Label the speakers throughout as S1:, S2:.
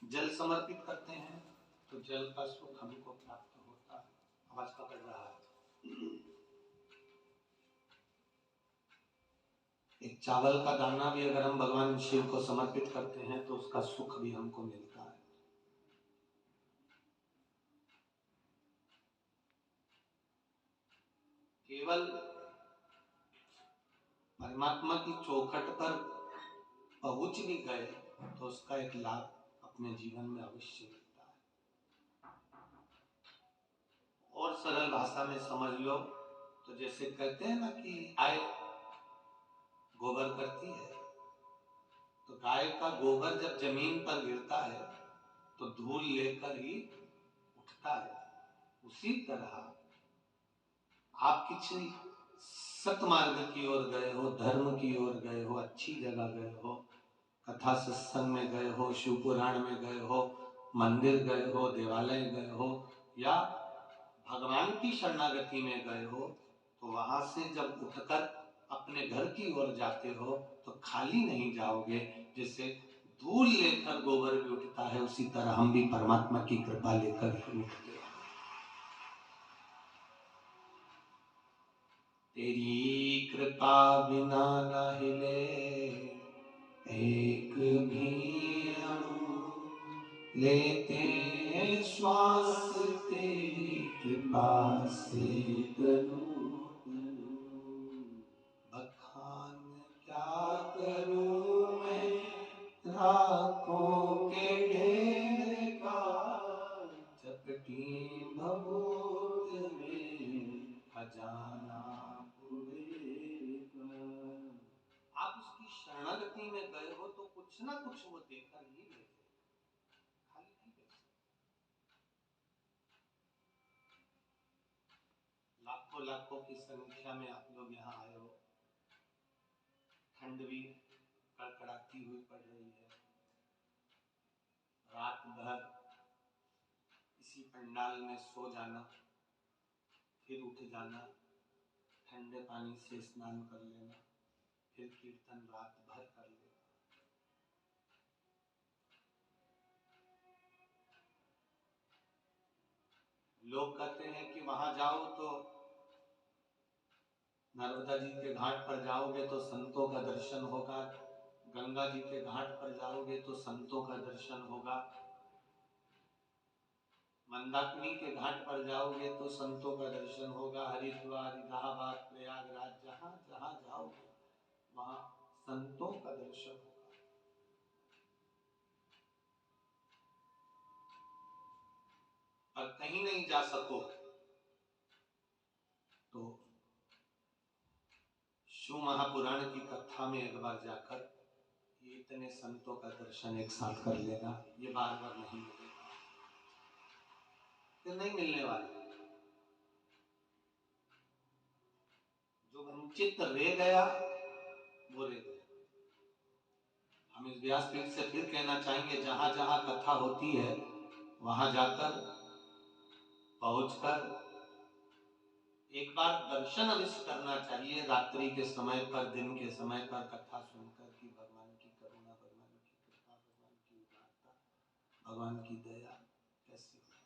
S1: जल समर्पित करते हैं तो जल का सुख हमको प्राप्त होता है। आवाज पकड़ रहा है। एक चावल का दाना भी अगर हम भगवान शिव को समर्पित करते हैं तो उसका सुख भी हमको मिलता है। केवल परमात्मा की चौखट पर पहुंच भी गए तो उसका एक लाभ अपने जीवन में अवश्य मिलता है। और सरल भाषा में समझ लो तो जैसे कहते हैं ना कि गाय गोबर करती है, तो गाय का गोबर जब जमीन पर गिरता है तो धूल लेकर ही उठता है। उसी तरह आप किसी सतमार्ग की ओर गए हो, धर्म की ओर गए हो, अच्छी जगह गए हो, कथा सत्संग में गए हो, शिव पुराण में गए हो, मंदिर गए हो, देवालय गए हो या भगवान की शरणागति में गए हो, तो वहां से जब उठकर अपने घर की ओर जाते हो तो खाली नहीं जाओगे। जैसे धूल लेकर गोबर भी उठता है उसी तरह हम भी परमात्मा की कृपा लेकर ही उठते हैं। तेरी कृपा बिना न हिले एक भी अणु, लेते श्वास तेरी कृपा से तनु तनु। बखान क्या करूं मैं राखों के ढेर का, चपटी भभूत में खजाना कुबेर का। आप उसकी शरणागति में गए हो तो कुछ ना कुछ वो देकर ही भेजे, खाली नहीं भेजे। लाखों लाखों की संख्या में आप लोग यहाँ आए हो। ठंड भी कड़कड़ाती हुई पड़ रही है। रात भर इसी पंडाल में सो जाना, फिर उठ जाना, ठंडे पानी से स्नान कर लेना, फिर कीर्तन रात भर कर लेना। लोग कहते हैं कि वहां जाओ तो नर्मदा जी के घाट पर जाओगे तो संतों का दर्शन होगा, गंगा जी के घाट पर जाओगे तो संतों का दर्शन होगा, मंदाकिनी के घाट पर जाओगे तो संतों का दर्शन होगा, हरिद्वार, इलाहाबाद, प्रयागराज, जहां जहां जाओगे वहां संतों का दर्शन होगा। और कहीं नहीं जा सको तो शिव महापुराण की कथा में एक बार जाकर ये इतने संतों का दर्शन एक साथ कर लेगा। ये बार बार नहीं मिलेगा, फिर नहीं मिलने वाले। जो वंचित रह गया वो रह गया। हम इस व्यासपीठ से फिर कहना चाहेंगे, जहां जहां कथा होती है वहां जाकर पहुंचकर एक बार दर्शन अवश्य करना चाहिए। रात्रि के समय पर, दिन के समय पर कथा सुनकर कि भगवान की करुणा, भगवान की कृपा, भगवान की उदारता, भगवान की दया कैसी होती है।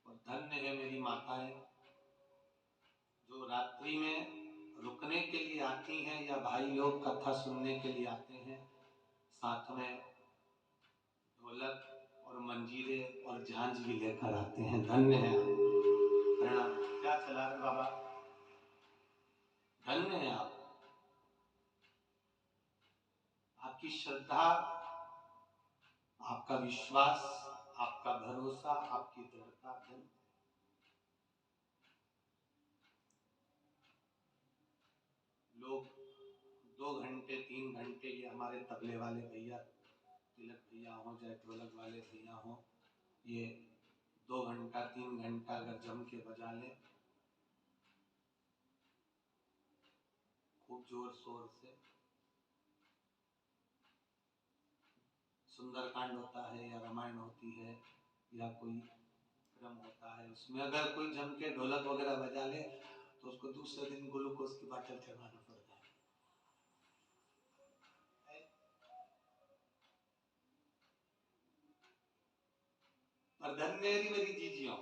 S1: और धन्य है मेरी माताएं जो रात्रि में रुकने के लिए आती हैं या भाई लोग कथा सुनने के लिए आते हैं, साथ में ढोलक और मंजीरे और झांझ भी लेकर आते हैं। धन्य है। प्रणाम। क्या चला रहे बाबा? धन्य है आप। आपकी श्रद्धा, आपका विश्वास, आपका भरोसा, आपकी दृढ़ता धन्य। लोग 2 घंटे 3 घंटे, ये हमारे तबले वाले भैया, तिलक भैया हो चाहे ढोलक वाले भैया हो, ये 2 घंटा 3 घंटा अगर जम के बजा ले खूब जोर शोर से, सुंदरकांड होता है या रामायण होती है या कोई क्रम होता है, उसमें अगर कोई जम के ढोलक वगैरह बजा ले तो उसको दूसरे दिन ग्लूकोज की बोतल चढ़ाना पड़ता है। और धन्य है मेरी जीजियों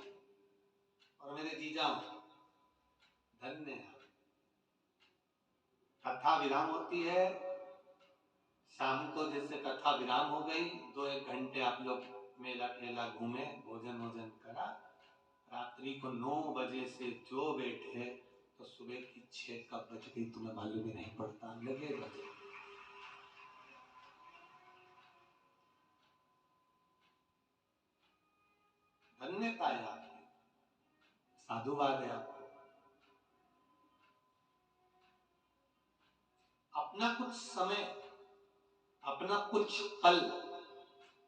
S1: और मेरे जीजाओं, धन्य है। कथा विराम होती है शाम को, जैसे कथा विराम हो गई, 2-1 घंटे आप लोग मेला ठेला घूमे, भोजन वोजन करा, रात्रि को 9 बजे से जो बैठे तो सुबह की 6 कब बज गई तुम्हें मालूम ही नहीं पड़ता, लगे बजे। धन्यता है आपकी, साधुवाद है आपको। अपना कुछ समय, अपना कुछ पल,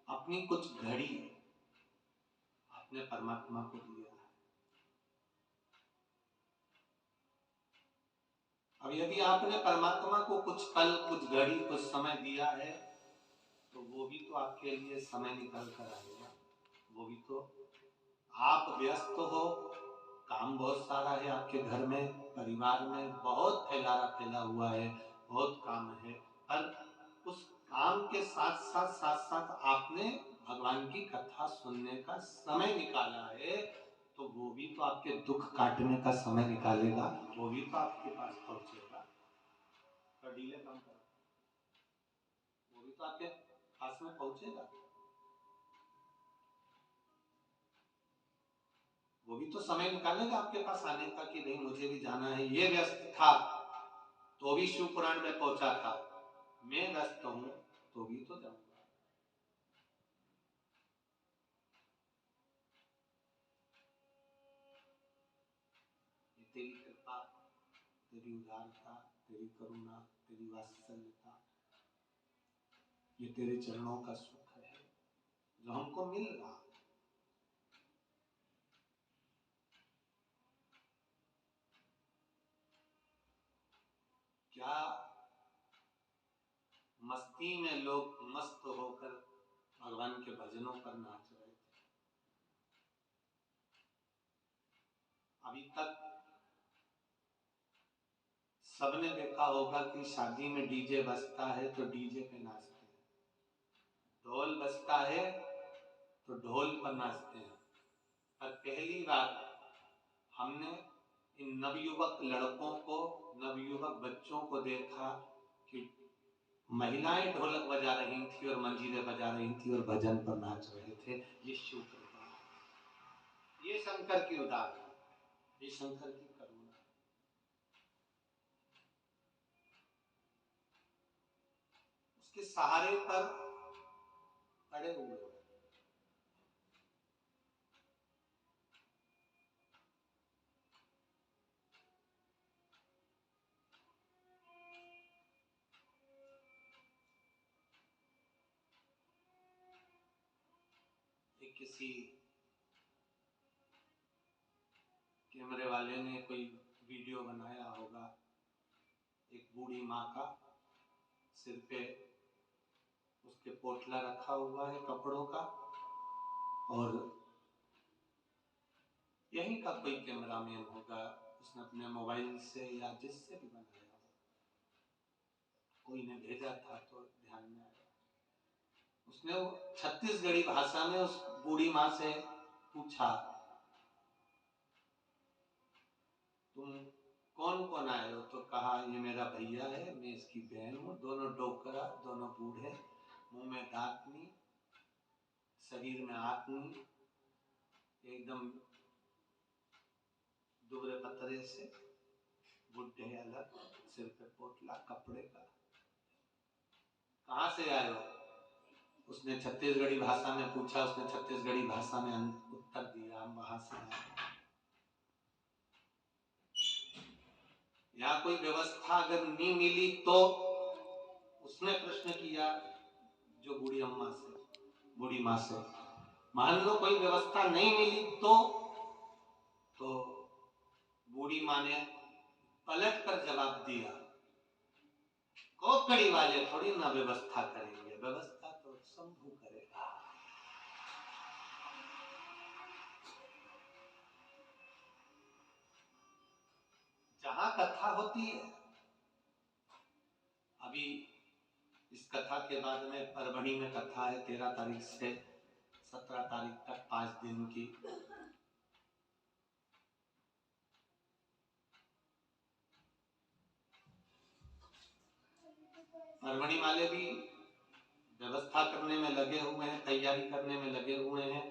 S1: अपनी कुछ घड़ी आपने परमात्मा को दिया। अब यदि आपने परमात्मा को कुछ पल, कुछ घड़ी, कुछ समय दिया है तो वो भी तो आपके लिए समय निकाल कर आएगा। वो भी तो, आप व्यस्त हो, काम बहुत सारा है आपके घर में, परिवार में बहुत फैला हुआ है, बहुत काम है, पर उस काम के साथ साथ आपने भगवान की कथा सुनने का समय निकाला है, तो वो भी तो आपके दुख काटने का समय निकालेगा, वो भी तो आपके पास पहुंचेगा। तो डीले कम करो, वो भी तो आपके पास में पहुंचेगा, वो भी तो समय निकालेगा आपके पास आने का कि नहीं मुझे भी जाना है। ये व्यस्त था तो भी शिव पुराण में पहुंचा था, मैं व्यस्त हूं तो भी तो जाऊंगा। ये तेरी कृपा, तेरी उदारता, तेरी करुणा, तेरी वात्सल्यता, ये तेरे चरणों का सुख है जो हमको मिल रहा। क्या मस्ती में लोग मस्त होकर भगवान के भजनों पर नाच रहे थे। अभी तक सबने देखा होगा कि शादी में डीजे बजता है तो डीजे पे नाचते हैं, ढोल बजता है तो ढोल पर नाचते हैं। पर पहली बार हमने इन नवयुवक लड़कों को, नवयुवक बच्चों को देखा कि महिलाएं ढोलक बजा रही थी और मंजीरे बजा रही थी और भजन पर नाच रहे थे। ये शिव कृपा, ये शंकर की उदारता, ये शंकर की करुणा। उसके सहारे पर अड़े हुए। एक किसी कैमरे वाले ने कोई वीडियो बनाया होगा, एक बूढ़ी माँ का सिर पे उसके पोटला रखा हुआ है कपड़ों का, और यहीं का कोई कैमरामैन होगा, उसने अपने मोबाइल से या जिससे भी बनाया हो, कोई ने भेजा था तो ध्यान में आया। उसने छत्तीसगढ़ी भाषा में उस बूढ़ी माँ से पूछा, तुम कौन कौन आए हो? तो कहा ये मेरा भैया है, मैं इसकी बहन हूँ, दोनों डोकरा, दोनों बूढ़े, मुंह में दांत नहीं, शरीर में आंत नहीं, एकदम दुबरे पतरे से, बुढ़े अलग, सिर पे पोटला कपड़े का। कहाँ से आए हो? उसने छत्तीसगढ़ी भाषा में पूछा, उसने छत्तीसगढ़ी भाषा में उत्तर दिया, हम वहां से आए। यहाँ कोई व्यवस्था अगर नहीं मिली तो, उसने प्रश्न किया जो बूढ़ी अम्मा से, बूढ़ी माँ से, मान लो कोई व्यवस्था नहीं मिली तो बूढ़ी माँ ने पलट कर जवाब दिया, कोकड़ी वाले थोड़ी ना व्यवस्था करेंगे, व्यवस्था तो शंभू करेगा। जहां कथा होती है, अभी इस कथा के बाद में परभणी में कथा है, 13 तारीख से 17 तारीख तक 5 दिन की। परवणी वाले भी व्यवस्था करने में लगे हुए हैं, तैयारी करने में लगे हुए हैं।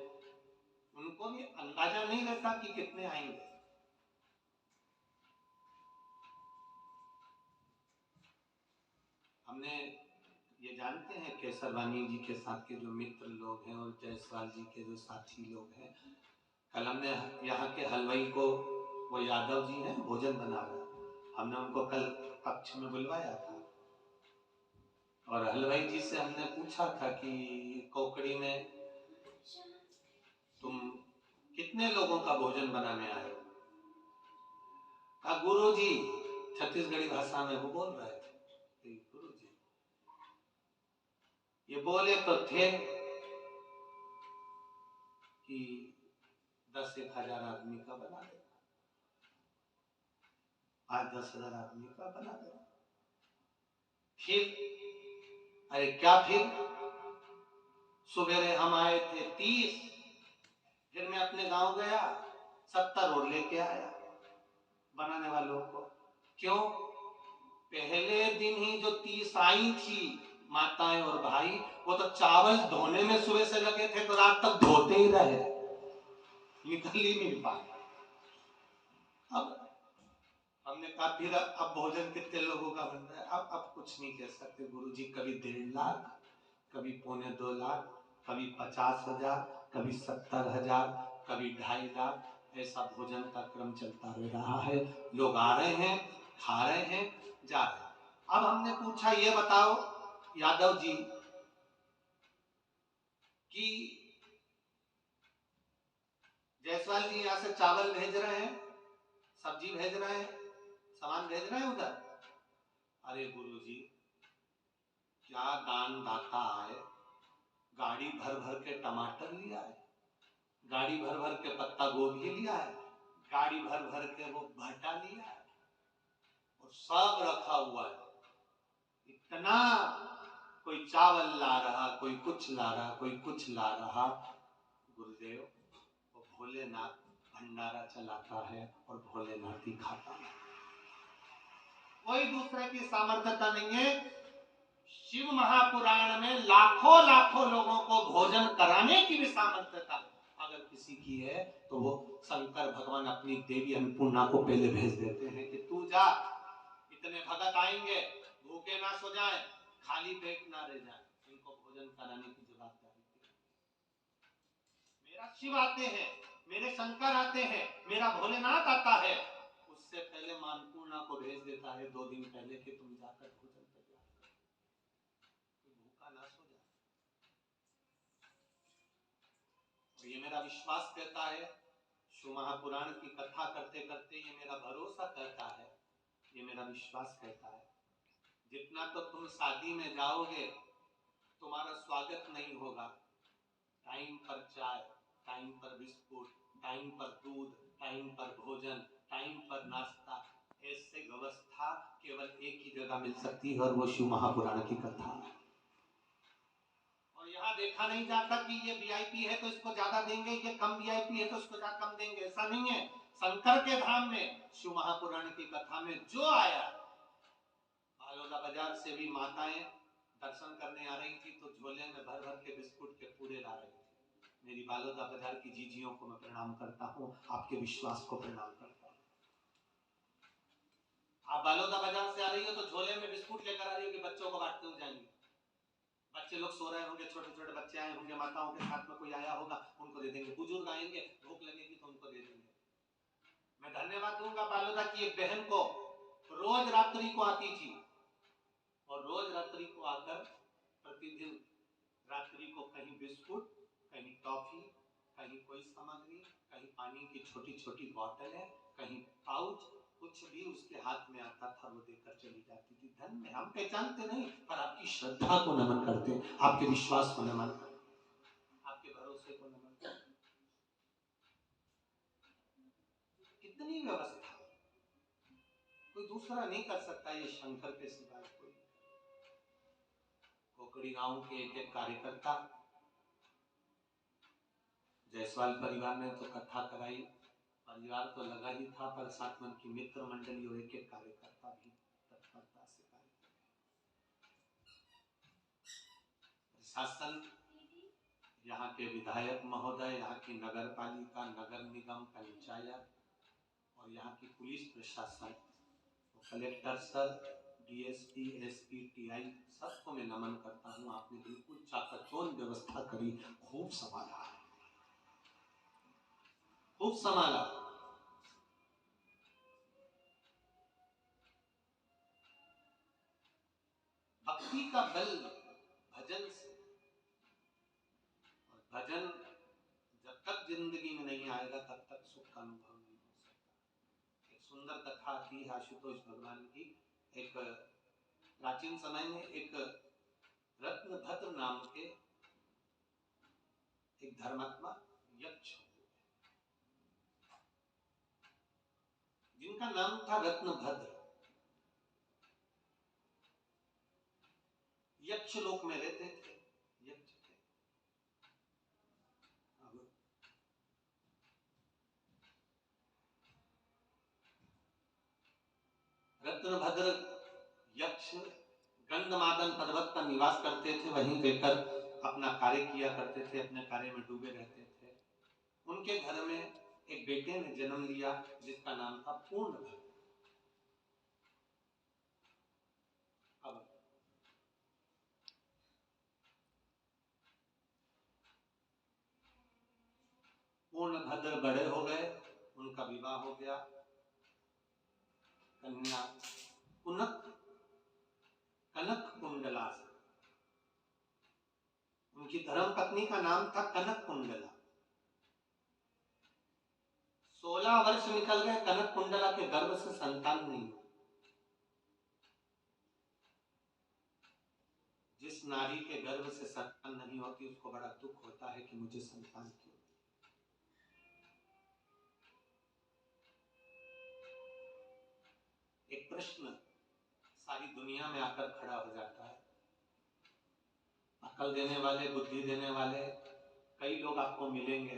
S1: उनको भी अंदाजा नहीं रहता कि कितने आएंगे। हमने ये जानते हैं केसरवानी जी के साथ के जो मित्र लोग हैं और जायसवाल जी के जो साथी लोग हैं, कल हमने यहाँ के हलवाई को, वो यादव जी हैं, भोजन बना रहे, हमने उनको कल कक्ष में बुलवाया था और हलवाई जी से हमने पूछा था कि कोकड़ी में तुम कितने लोगों का भोजन बनाने आए हो? कहा गुरु जी, छत्तीसगढ़ी भाषा में वो बोल रहे थे, गुरु जी ये बोले तो थे कि 10-1,000 आदमी का बना देना, 5-10,000 आदमी का बना देना। फिर अरे क्या, फिर सुबेरे हम आए थे 30, फिर मैं अपने गांव गया 70 और लेके आया बनाने वालों को। क्यों? पहले दिन ही जो 30 आई थी माताएं और भाई, वो तो चावल धोने में सुबह से लगे थे, तो रात तक धोते ही रहे, निकल ही नहीं पाए। अब हमने कहा फिर अब भोजन कितने लोगों का बन रहा है? अब कुछ नहीं कह सकते गुरु जी, कभी 1.5 लाख, कभी 2.25 लाख, कभी 50,000, कभी 70,000, कभी 2.5 लाख, ऐसा भोजन का क्रम चलता रहा है। लोग आ रहे हैं, खा रहे हैं, जा रहे हैं। अब हमने पूछा ये बताओ यादव जी कि जायसवाल जी यहाँ से चावल भेज रहे हैं, सब्जी भेज रहे हैं, सामान भेज रहे हैं उधर। अरे गुरु जी, क्या दान दाता है, गाड़ी भर भर के टमाटर लिया है, गाड़ी भर भर के पत्ता गोभी लिया है, गाड़ी भर भर के वो भाटा लिया है और सब रखा हुआ है। इतना कोई चावल ला रहा, कोई कुछ ला रहा, कोई कुछ ला रहा। गुरुदेव, वो भोलेनाथ भंडारा चलाता है और भोलेनाथ ही खाता है, कोई दूसरे की सामर्थ्यता नहीं है। शिव महापुराण में लाखों लाखों लोगों को भोजन कराने की भी सामर्थ्यता अगर किसी की है, तो वो शंकर भगवान अपनी देवी अन्नपूर्णा को पहले भेज देते हैं कि तू जा, इतने भगत आएंगे, भूखे ना सो जाए, खाली पेट ना रह जाए, इनको भोजन कराने की जवाबदारी। मेरा शिव आते हैं, मेरे शंकर आते हैं, मेरा भोलेनाथ आता है, उससे पहले मां अन्नपूर्णा को भेज देता है 2 दिन पहले कि तुम जाकर भोजन तैयार करो, भूखा ना सो जाए। और ये मेरा विश्वास कहता है, शिव महापुराण की कथा करते करते ये मेरा भरोसा कहता है, ये मेरा विश्वास कहता है, जितना तो तुम शादी में जाओगे तुम्हारा स्वागत नहीं होगा, टाइम पर चाय, टाइम पर बिस्कुट, टाइम पर दूध, टाइम पर भोजन, टाइम पर नाश्ता, ऐसे व्यवस्था केवल एक ही जगह मिल सकती है और वो शिव महापुराण की कथा है। और यहाँ देखा नहीं जाता कि ये वीआईपी है तो इसको ज्यादा देंगे, ये कम वीआईपी है तो इसको ज्यादा कम देंगे, ऐसा नहीं है। शंकर के धाम में शिव महापुराण की कथा में जो आया, बालोदा बाजार से भी माताएं दर्शन करने आ रही थी तो झोले में भर भर के बिस्कुट के पूरे ला रही थी। मेरी बालोदा बाजार की जीजियों को मैं प्रणाम करता हूँ, आपके विश्वास को प्रणाम करता हूँ। आप बालोदा बाजार से आ रही हो तो झोले में बिस्कुट लेकर आ रही हो कि बच्चों को बांटते हुए जाएंगे। बच्चे लोग सो रहे होंगे, छोटे छोटे बच्चे आए होंगे, माताओं के साथ में कोई आया होगा, उनको दे देंगे। बुजुर्ग आएंगे, भूख लगेगी तो उनको दे देंगे। मैं धन्यवाद दूंगा बालोदा की एक बहन को, रोज रात्रि को आती थी और रोज रात्रि को आकर प्रतिदिन रात्रि को कहीं बिस्कुट, कहीं टॉफी, कहीं कोई सामग्री, कहीं पानी की छोटी छोटी बोतलें, कहीं पाउच, कुछ भी उसके हाथ में आता था वो देकर चली जाती थी। धन्य, हम पहचानते नहीं पर आपकी श्रद्धा को नमन करते, आपके विश्वास को नमन करते, आपके भरोसे को नमन करते। कितनी व्यवस्था कोई दूसरा नहीं कर सकता, ये शंकर के सिवा कोई। कोकड़ी गांव के एक एक कार्यकर्ता जायसवाल परिवार ने तो कथा कराई, परिवार तो लगा ही था, पर साथ में उनकी मित्र मंडली और एक एक कार्यकर्ता भी तत्परता से कार्य कर रहे। प्रशासन, यहाँ के विधायक महोदय, यहाँ की नगर पालिका, नगर निगम, पंचायत और यहाँ की पुलिस प्रशासन, collector sir, DSP, SP, TI, सबको मैं नमन करता हूँ। आपने बिल्कुल चाकचौंध व्यवस्था करी, खूब संभाला, खूब संभाला। भक्ति का बल भजन से, और भजन जब तक जिंदगी में नहीं आएगा तब तक सुख का अनुभव नहीं हो सकता। एक सुंदर कथा आती है आशुतोष भगवान की। एक प्राचीन समय में एक रत्नभद्र नाम के एक धर्मात्मा यक्ष, जिनका नाम था रत्नभद्र, यक्ष लोक में रहते थे, यक्ष थे। अब रत्नभद्र यक्ष गंधमादन पर्वत पर निवास करते थे, वहीं रहकर अपना कार्य किया करते थे, अपने कार्य में डूबे रहते थे। उनके घर में एक बेटे ने जन्म लिया जिसका नाम था पूर्णभद्र। अब पूर्णभद्र बड़े हो गए, उनका विवाह हो गया। कन्या कनक कुंडला, उनकी धर्म पत्नी का नाम था कनक कुंडला। 16 वर्ष निकल गए, कनक कुंडला के गर्भ से संतान नहीं हुई। जिस नारी के गर्भ से संतान नहीं होती उसको बड़ा दुख होता है कि मुझे संतान क्यों। एक प्रश्न सारी दुनिया में आकर खड़ा हो जाता है। अकल देने वाले, बुद्धि देने वाले कई लोग आपको मिलेंगे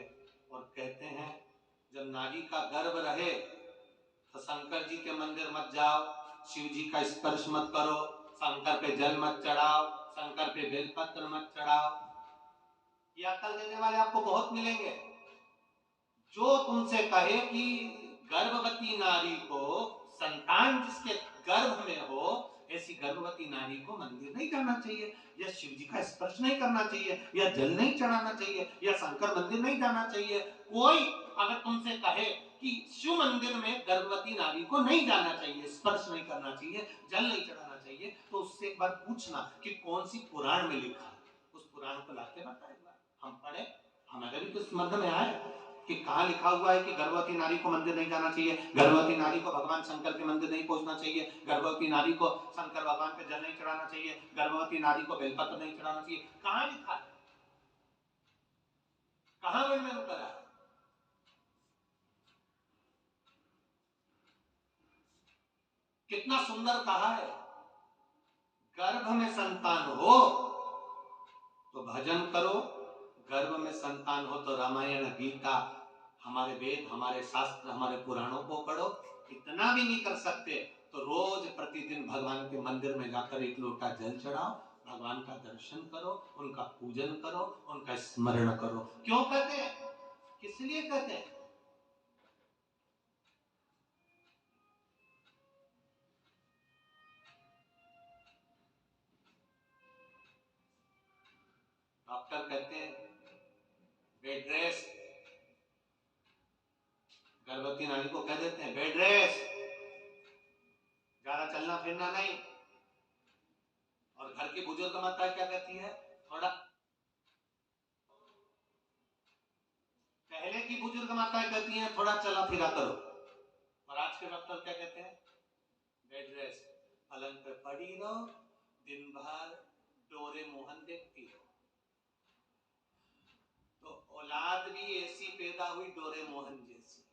S1: और कहते हैं जब नारी का गर्भ रहे तो शंकर जी के मंदिर मत जाओ, शिव जी का स्पर्श मत करो, शंकर पे जल मत चढ़ाओ, शंकर पे बेलपत्र मत चढ़ाओ। ये अकल देने वाले आपको बहुत मिलेंगे। जो तुमसे कहे कि गर्भवती नारी को, संतान जिसके गर्भ में हो, ऐसी गर्भवती नारी को मंदिर नहीं जाना चाहिए, या शिव जी का स्पर्श नहीं करना चाहिए, या जल नहीं चढ़ाना चाहिए, या शंकर मंदिर नहीं जाना चाहिए। कोई अगर तुमसे कहे कि शिव मंदिर में गर्भवती नारी को नहीं जाना चाहिए, स्पर्श नहीं करना चाहिए, जल नहीं चढ़ाना चाहिए, तो उससे एक बार पूछना कि कौन सी पुराण में लिखा है, उस पुराण को लाके बताएगा, हम पढ़े, हमारे भी तो स्मरण में आए कि कहाँ लिखा हुआ है कि गर्भवती नारी को मंदिर नहीं जाना चाहिए, गर्भवती नारी को भगवान शंकर के मंदिर नहीं पहुंचना चाहिए, गर्भवती नारी को शंकर भगवान पे जल नहीं चढ़ाना चाहिए, गर्भवती नारी को बेलपत्र नहीं चढ़ाना चाहिए। कहाँ लिखा है, कहाँ वर्णन करा है? कितना सुंदर कहा है, गर्भ में संतान हो तो भजन करो, गर्भ में संतान हो तो रामायण, गीता, हमारे वेद, हमारे शास्त्र, हमारे पुराणों को पढ़ो। इतना भी नहीं कर सकते तो रोज प्रतिदिन भगवान के मंदिर में जाकर एक लोटा जल चढ़ाओ, भगवान का दर्शन करो, उनका पूजन करो, उनका स्मरण करो। क्यों कहते हैं, किस लिए कहते हैं? डॉक्टर कहते हैं बेड रेस्ट, गर्भवती नारी को कह देते हैं बेड रेस्ट, ज्यादा चलना फिरना नहीं। और घर की बुजुर्ग माता क्या कहती है, थोड़ा, पहले की बुजुर्ग माताएं कहती हैं थोड़ा चला फिरा करो, और आज के डॉक्टर क्या कहते हैं, बेड रेस्ट, पलंग पे पड़ी रहो, दिन भर डोरे मोहन देखती रहो। तो औलाद भी ऐसी पैदा हुई डोरे मोहन जैसी।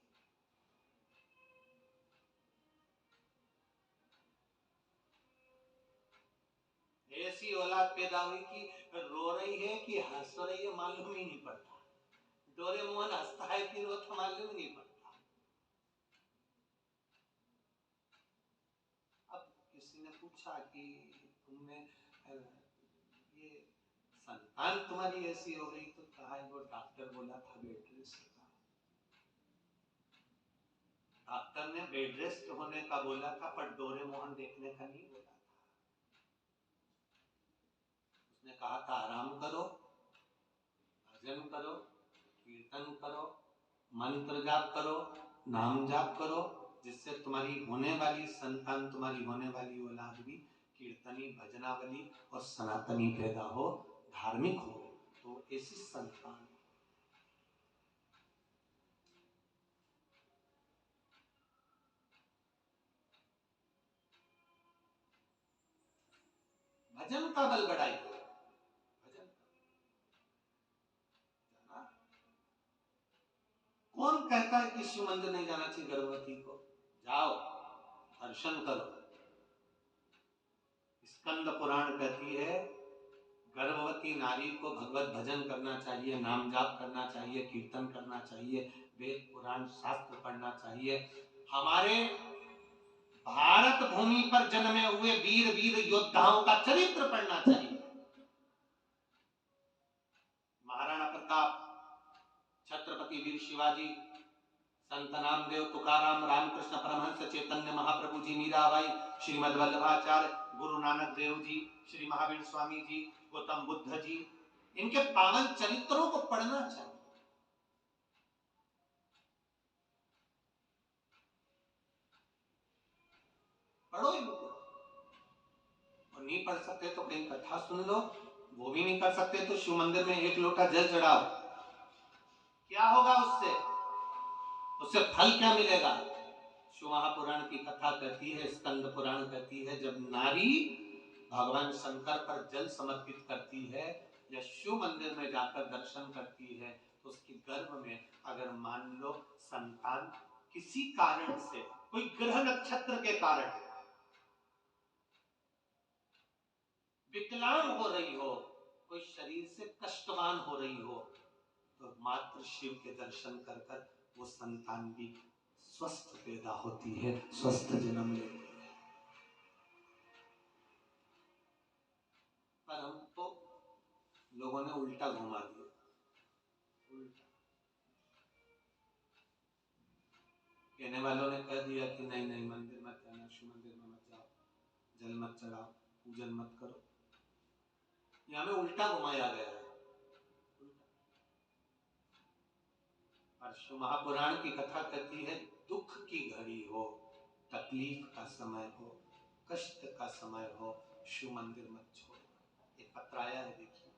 S1: ऐसी औलाद पैदा हुई कि रो रही है कि हंस रही है मालूम ही नहीं पड़ता, डोरेमोन हंसता है कि वो मालूम नहीं पड़ता। अब किसी ने पूछा कि तुमने ये संतान तुम्हारी ऐसी हो गई, तो कहा वो डॉक्टर बोला था बेड रेस्ट का। डॉक्टर ने बेड रेस्ट होने का बोला था, पर डोरेमोन देखने का नहीं बोला था। उसने कहा था आराम करो, भजन करो, कीर्तन करो, मंत्र जाप करो, नाम जाप करो, जिससे तुम्हारी होने वाली संतान, तुम्हारी होने वाली औलाद भी कीर्तनी, भजनावली और सनातनी पैदा हो, धार्मिक हो, तो ऐसी संतान। भजन का बल बढ़ाई, भजन जाना। कौन कहता है कि शिव मंदिर नहीं जाना चाहिए गर्भवती को? जाओ, दर्शन करो। स्कंद पुराण कहती है गर्भवती नारी को भगवत भजन करना चाहिए, नाम जाप करना चाहिए, कीर्तन करना चाहिए, वेद पुराण शास्त्र पढ़ना चाहिए। हमारे भारत भूमि पर जन्मे हुए वीर वीर योद्धाओं का चरित्र पढ़ना चाहिए। महाराणा प्रताप, छत्रपति वीर शिवाजी, संत नामदेव, तुकाराम, रामकृष्ण परमहंस, चैतन्य महाप्रभु जी, मीराबाई, श्रीमद वल्लभाचार्य, गुरु नानक देव जी, श्री महावीर स्वामी जी, गौतम बुद्ध जी, इनके पावन चरित्रों को पढ़ना चाहिए। पढ़ो इनको, और नहीं पढ़ सकते तो कहीं कथा सुन लो, वो भी नहीं कर सकते तो शिव मंदिर में एक लोटा जल चढ़ाओ। क्या होगा उससे? उससे फल क्या मिलेगा? शिव महापुराण की कथा कहती है, स्कंद पुराण कहती है, जब नारी भगवान शंकर पर जल समर्पित करती है या शिव मंदिर में जाकर दर्शन करती है, तो उसके गर्भ में अगर मान लो संतान किसी कारण से, कोई ग्रह नक्षत्र के कारण विकलांग हो रही हो, कोई शरीर से कष्टवान हो रही हो, तो मात्र शिव के दर्शन कर कर वो संतान भी स्वस्थ पैदा होती है, स्वस्थ जन्म लेती है। पर हमको लोगों ने उल्टा घुमा दिया, उल्टा कहने वालों ने कह दिया कि नहीं नहीं मंदिर मत जाना, शिव मंदिर में मत जाओ, जल मत चढ़ाओ, पूजन मत करो। ये हमें उल्टा घुमाया गया है। और शिव महापुराण की कथा कहती है, दुख की घड़ी हो, तकलीफ का समय हो, कष्ट का समय हो, शिव मंदिर मत छोड़ो। एक पत्र आया है, देखिए।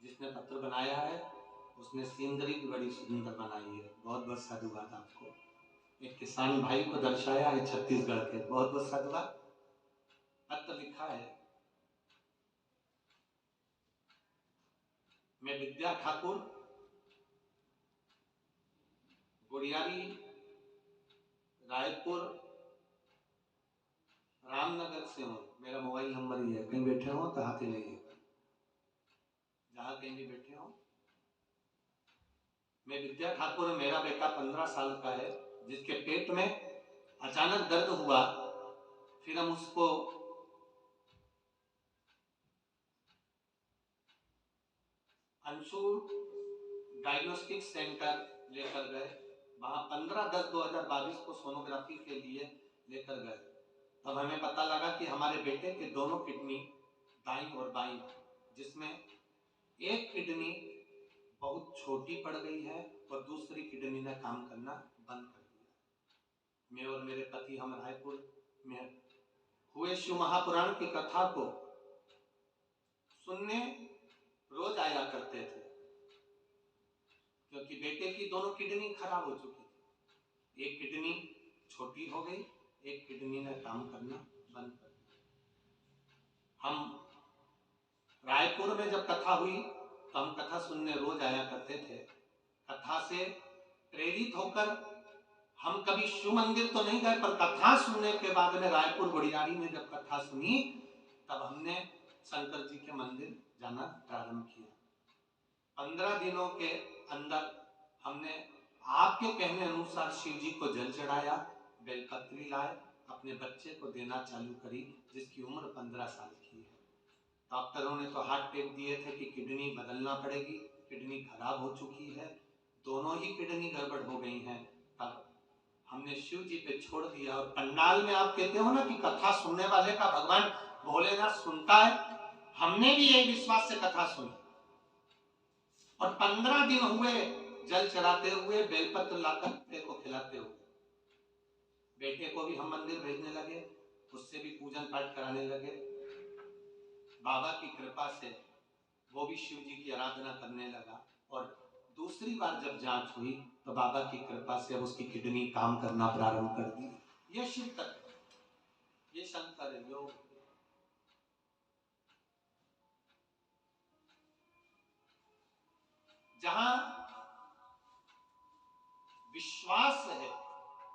S1: जिसने पत्र बनाया है उसने सीनरी भी बड़ी सुंदर बनाई है, बहुत बहुत साधुवाद आपको। एक किसान भाई को दर्शाया है छत्तीसगढ़ के, बहुत बहुत साधुवाद। पत्र लिखा है, मैं विद्या ठाकुर, गुड़ियारी, रायपुर, रामनगर से हूँ। मेरा मोबाइल नंबर ही है, कहीं बैठे हो तो हाथ हिलाइए, जहां कहीं भी बैठे हो। मैं विद्या ठाकुर, मेरा बेटा 15 साल का है, जिसके पेट में अचानक दर्द हुआ, फिर हम उसको अंशुल डायग्नोस्टिक सेंटर लेकर गए। वहां 15/10/2022 को सोनोग्राफी के लिए लेकर गए। तब हमें पता लगा कि हमारे बेटे के दोनों किडनी, दाईं और बाईं, जिसमें एक किडनी बहुत छोटी पड़ गई है और दूसरी किडनी ने काम करना बंद कर दिया। मैं और मेरे पति, हम रायपुर में हुए शिव महापुराण की कथा को सुनने रोज आया करते थे, क्योंकि बेटे की दोनों किडनी खराब हो चुकी थी। एक किडनी छोटी हो गई, एक किडनी ने काम करना बंद कर दिया। हम रायपुर में जब कथा हुई तो हम कथा सुनने रोज आया करते थे। कथा से प्रेरित होकर हम कभी शिव मंदिर तो नहीं गए, पर कथा सुनने के बाद में रायपुर गुड़ियारी में जब कथा सुनी तब हमने शंकर जी के मंदिर जाना प्रारंभ किया। 15 दिनों के अंदर हमने आपके कहने अनुसार शिव जी को जल चढ़ाया, बेलपत्री लाए, अपने बच्चे को देना चालू करी जिसकी उम्र 15 साल की है। डॉक्टरों ने तो हाथ टेक दिए थे कि किडनी बदलना पड़ेगी, किडनी खराब हो चुकी है, दोनों ही किडनी गड़बड़ हो गई हैं। तब हमने शिव जी पे छोड़ दिया। और पंडाल में आप कहते हो ना कि कथा सुनने वाले का भगवान भोलेनाथ सुनता है, हमने भी यही विश्वास से कथा सुनी और 15 दिन हुए जल चढ़ाते हुए, बेलपत्र लाकर बेटे को खिलाते हुए। बेटे को भी हम मंदिर भेजने लगे, उससे भी पूजन पाठ कराने लगे। बाबा की कृपा से वो भी शिव जी की आराधना करने लगा। और दूसरी बार जब जांच हुई तो बाबा की कृपा से अब उसकी किडनी काम करना प्रारंभ कर दी। ये शिव तत्व, ये शंकर योग। जहां विश्वास है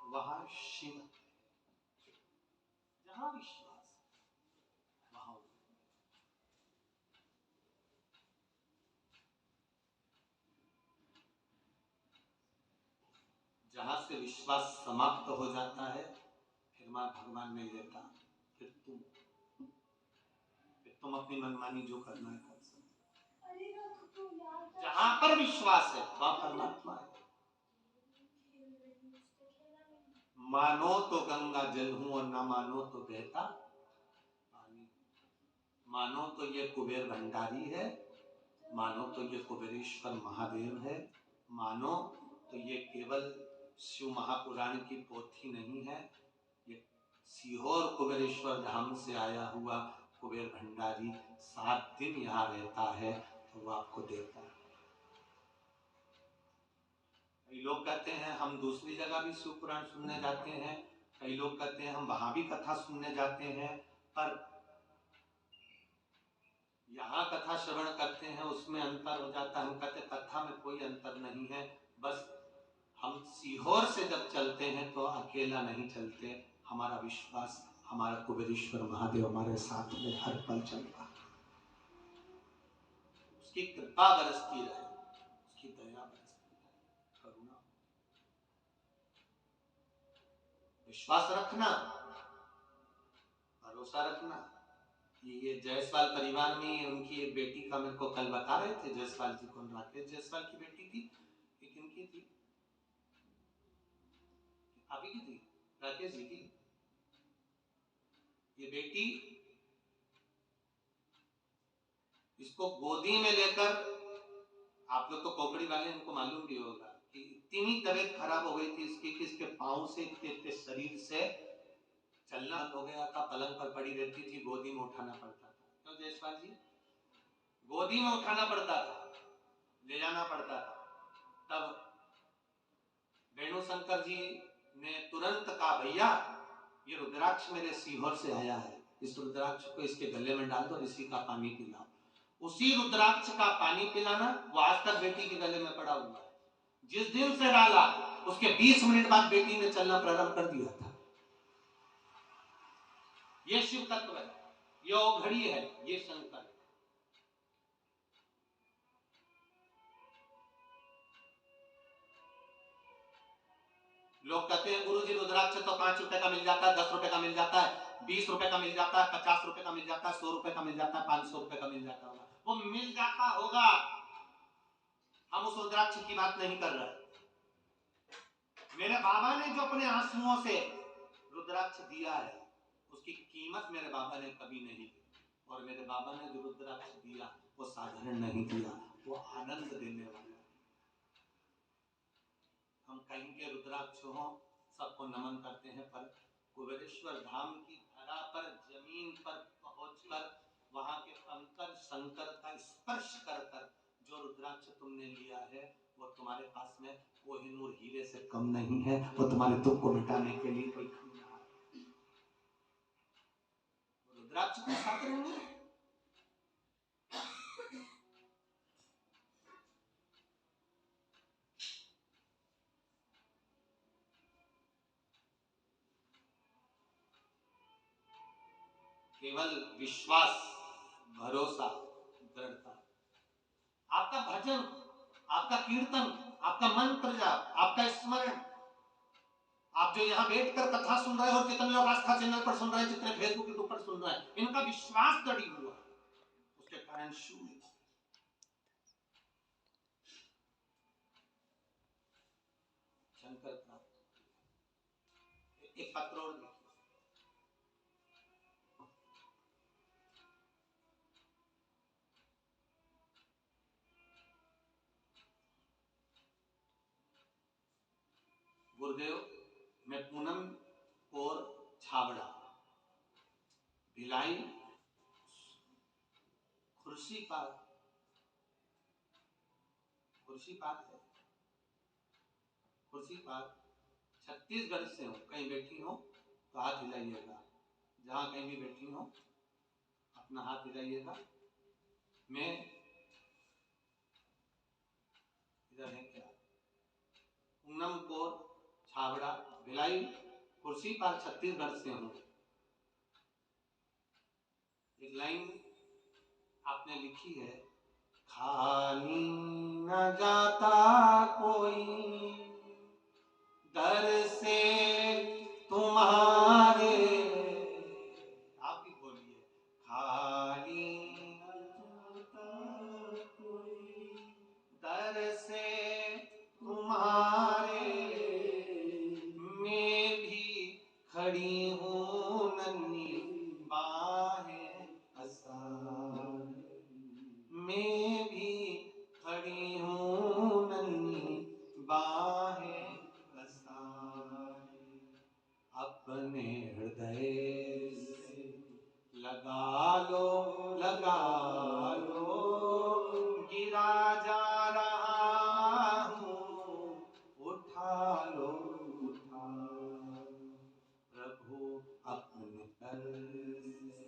S1: वहां शिव है, जहां विश्वास वहां। जहां से विश्वास समाप्त हो जाता है फिर मां भगवान नहीं लेता, फिर तुम अपनी मनमानी जो करना है कर सकते। जहां पर विश्वास है वहां परमात्मा है। मानो तो गंगा जल हूं और ना मानो तो बहता पानी। मानो तो ये कुबेर भंडारी है, मानो तो ये कुबेरेश्वर महादेव है, मानो तो ये केवल शिव महापुराण की पोथी नहीं है, ये सीहोर कुबेरेश्वर धाम से आया हुआ कुबेर भंडारी 7 दिन यहाँ रहता है तो वो आपको देता है। कई लोग कहते हैं हम दूसरी जगह भी शिव पुराण सुनने जाते हैं, कई लोग कहते हैं हम वहां भी कथा सुनने जाते हैं, पर यहाँ कथा श्रवण करते हैं उसमें अंतर हो जाता है। हम कहते कथा में कोई अंतर नहीं है, बस हम सीहोर से जब चलते हैं तो अकेला नहीं चलते, हमारा विश्वास, हमारा कुबेरेश्वर महादेव हमारे साथ में हर पल चलता है। उसकी कृपा बरसती रहे, उसकी दया बरसती रहे, करुणा। विश्वास रखना, भरोसा रखना। ये जायसवाल परिवार में उनकी एक बेटी का मेरे को कल बता रहे थे, जायसवाल जी को, राकेश जायसवाल की बेटी थी, एक इनकी थी, आप ही की थी, राकेश जी की ये बेटी, इसको गोदी में लेकर, आप लोग तो कोकड़ी वाले, इनको मालूम भी होगा कि इतनी तबीयत खराब हो गई थी इसकी कि इसके पांव से, इतने शरीर से चलना हो गया था, पलंग पर पड़ी रहती थी, गोदी में उठाना पड़ता था। क्यों जयसवाल जी? गोदी में उठाना पड़ता था, ले जाना पड़ता था। तब वेणु शंकर जी ने तुरंत कहा भैया ये रुद्राक्ष मेरे सीहोर से आया है, इस रुद्राक्ष को इसके गले में डाल दो, इसी का पानी पिलाओ। उसी रुद्राक्ष का पानी पिलाना वो आज तक बेटी के गले में पड़ा हुआ है। जिस दिन से डाला उसके 20 मिनट बाद बेटी ने चलना प्रारंभ कर दिया था। ये शिव तत्व है, ये घड़ी है, ये शंकर है। लोग कहते हैं गुरु जी रुद्राक्ष तो 5 रुपए का मिल जाता है, 10 रुपए का मिल जाता है, 20 रुपए का मिल जाता है, 50 रुपए का मिल जाता है, 100 रुपए का मिल जाता है, 500 रुपए का मिल जाता होगा। वो मिल जाता होगा, हम उस रुद्राक्ष की बात नहीं कर रहे। मेरे बाबा ने जो अपने आंसुओं से रुद्राक्ष दिया है उसकी कीमत मेरे बाबा ने कभी नहीं दी। और मेरे बाबा ने जो रुद्राक्ष दिया वो साधारण नहीं दिया, वो आनंद देने वाला। हम कहीं के रुद्राक्ष हो सबको नमन करते हैं, पर कुबेरेश्वर धाम की धरा पर, जमीन पर पहुंचकर वहां के अंतर शंकर का स्पर्श कर कर जो रुद्राक्ष तुमने लिया है वो तुम्हारे पास में कोहिनूर हीरे से कम नहीं है, वो तुम्हारे दुख को मिटाने के लिए कोई कम नहीं है। रुद्राक्ष के साथ रहेंगे। केवल विश्वास, भरोसा, दृढ़ता। आपका भजन, आपका कीर्तन, आपका मंत्र जाप, आपका स्मरण, आप जो यहाँ बैठकर कथा सुन रहे हो, जितने लोग आस्था चैनल पर सुन रहे हैं, जितने फेसबुक यूट्यूब पर सुन रहे हैं, इनका विश्वास दृढ़ हुआ, उसके कारण शून्य शंकर प्राप्त। एक पत्र और देखिए, गुरुदेव, मैं पूनम और छाबड़ा, भिलाई, खुर्शीपाद है, खुर्शीपाद छत्तीसगढ़ से हूँ। कहीं बैठी हो तो हाथ हिलाइएगा, जहां कहीं भी बैठी हो अपना हाथ हिलाइएगा। मैं इधर है क्या, पूनमपुर, छाबड़ा, भिलाई, खुर्शीपाद छत्तीसगढ़ से हूँ। एक लाइन आपने लिखी है, खाली न जाता कोई दर से तुम्हारे, आप भी बोलिए, खाली न जाता कोई दर से तुम्हारे, मैं भी खड़ी हूँ नन्ही बाहें पसारे, मैं भी खड़ी हूँ नन्ही बाहें पसारे, अपने हृदय से लगा लो, गिरा जा रहा हूँ, उठा लो, प्रभु अपने दर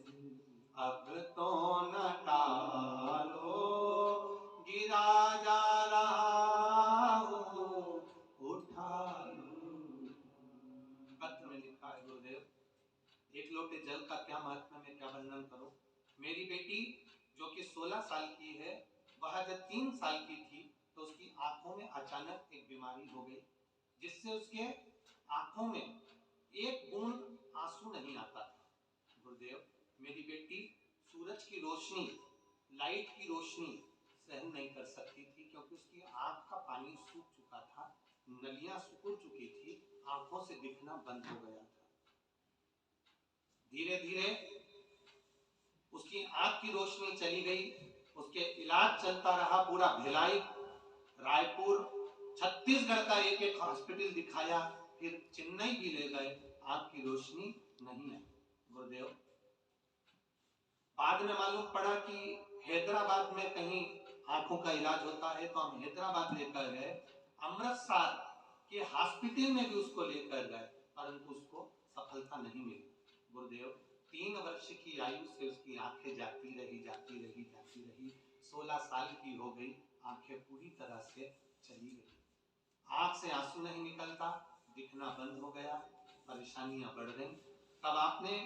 S1: से अब तो न टालो, गिरा जा रहा हूँ, उठा लो। पत्र में लिखा है, गुरुदेव, एक लोटे जल का क्या महात्मा, मैं क्या वर्णन करूं। मेरी बेटी जो कि 16 साल की है, वह जब 3 साल की थी तो उसकी आंखों में अचानक एक बीमारी हो गई, जिससे उसके आंखों में एक बूंद आंसू नहीं आता था। गुरुदेव, मेरी बेटी सूरज की रोशनी, लाइट की रोशनी सहन नहीं कर सकती थी, क्योंकि उसकी आंख का पानी सूख चुका था, नलियां सिकुड़ चुकी थी, आंखों से दिखना बंद हो गया था। धीरे धीरे उसकी आंख की रोशनी चली गई, उसके इलाज चलता रहा, पूरा भिलाई, रायपुर, छत्तीसगढ़ का एक एक हॉस्पिटल दिखाया, फिर चेन्नई भी ले गए, आंख की रोशनी नहीं आई। गुरुदेव, बाद में मालूम पड़ा कि हैदराबाद में कहीं आंखों का इलाज होता है, तो हम हैदराबाद लेकर गए, अमृतसर के हॉस्पिटल में भी उसको लेकर गए, परंतु उसको सफलता नहीं मिली। गुरुदेव, 3 वर्ष की आयु से उसकी आंखें जाती रही, 16 साल की हो गई, आंखें पूरी तरह से चली गई, आंख से आंसू नहीं निकलता, दिखना बंद हो गया, परेशानियां बढ़ गई। तब आपने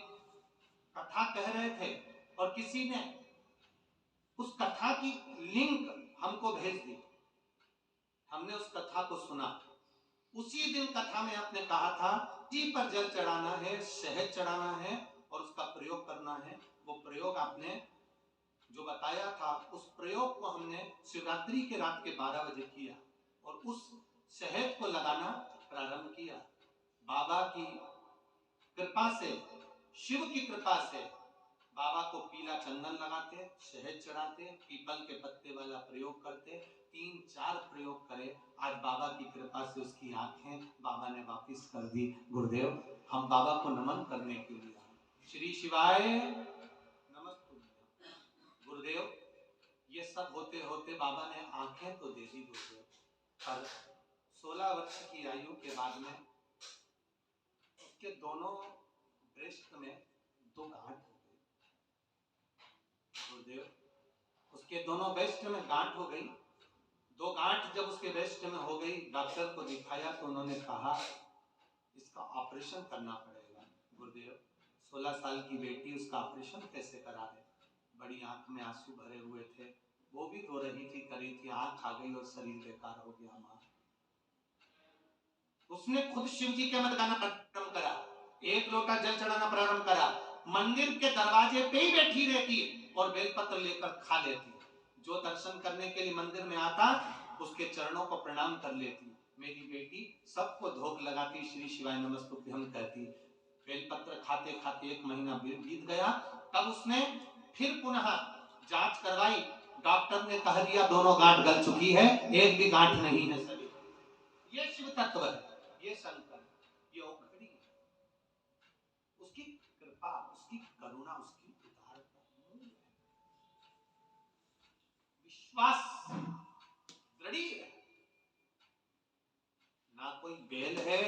S1: कथा कह रहे थे और किसी ने उस कथा की लिंक हमको भेज दी, हमने उस कथा को सुना। उसी दिन कथा में आपने कहा था, जी पर जल चढ़ाना है, शहद चढ़ाना है और उसका प्रयोग करना है। वो प्रयोग आपने जो बताया था, उस प्रयोग को हमने शिवरात्रि के रात के 12 बजे किया और उस शहद को लगाना प्रारंभ किया। बाबा की कृपा से, शिव की कृपा से बाबा को पीला चंदन लगाते, शहद चढ़ाते, पीपल के पत्ते वाला प्रयोग करते, 3-4 प्रयोग करे। आज बाबा की कृपा से उसकी आंखें बाबा ने वापस कर दी। गुरुदेव, हम बाबा को नमन करने के लिए आए। श्री शिवाय नमस्ते। गुरुदेव, ये सब होते होते बाबा ने आंखें तो दे दी गुरुदेव, पर 16 वर्ष की आयु के बाद में उसके दोनों ब्रेस्ट में 2 गांठ हो गई। गुरुदेव, उसके दोनों ब्रेस्ट में गांठ हो गई। 2 गांठ जब उसके ब्रेस्ट में हो गई, डॉक्टर को दिखाया तो उन्होंने कहा इसका ऑपरेशन करना पड़ेगा। गुरुदेव, 16 साल की बेटी, उसका ऑपरेशन कैसे करा दे। बड़ी आंख में आंसू भरे हुए थे, वो भी रो रही थी, करी थी, आंख आ गई और शरीर बेकार हो गया। मां उसने खुद शिव जी के मत गाना प्रारंभ करा, एक लोटा जल चढ़ाना प्रारंभ करा, मंदिर के दरवाजे पे ही बैठी रहती और बेलपत्र लेकर खा लेती। जो दर्शन करने के लिए मंदिर में आता उसके चरणों को प्रणाम कर लेती। मेरी बेटी सबको धोख लगाती, श्री शिवाय नमस्तुभ्यं हम कहती। बेलपत्र खाते खाते 1 महीना बीत गया। तब उसने फिर पुनः जांच करवाई, डॉक्टर ने कह दिया दोनों गांठ गल चुकी है, एक भी गांठ नहीं है शरीर। ये शिव तत्व है, ये शंकर, ये औखड़ी, उसकी कृपा, उसकी करुणा, उसकी उदारता, विश्वास दृढ़ है। ना कोई बेल है,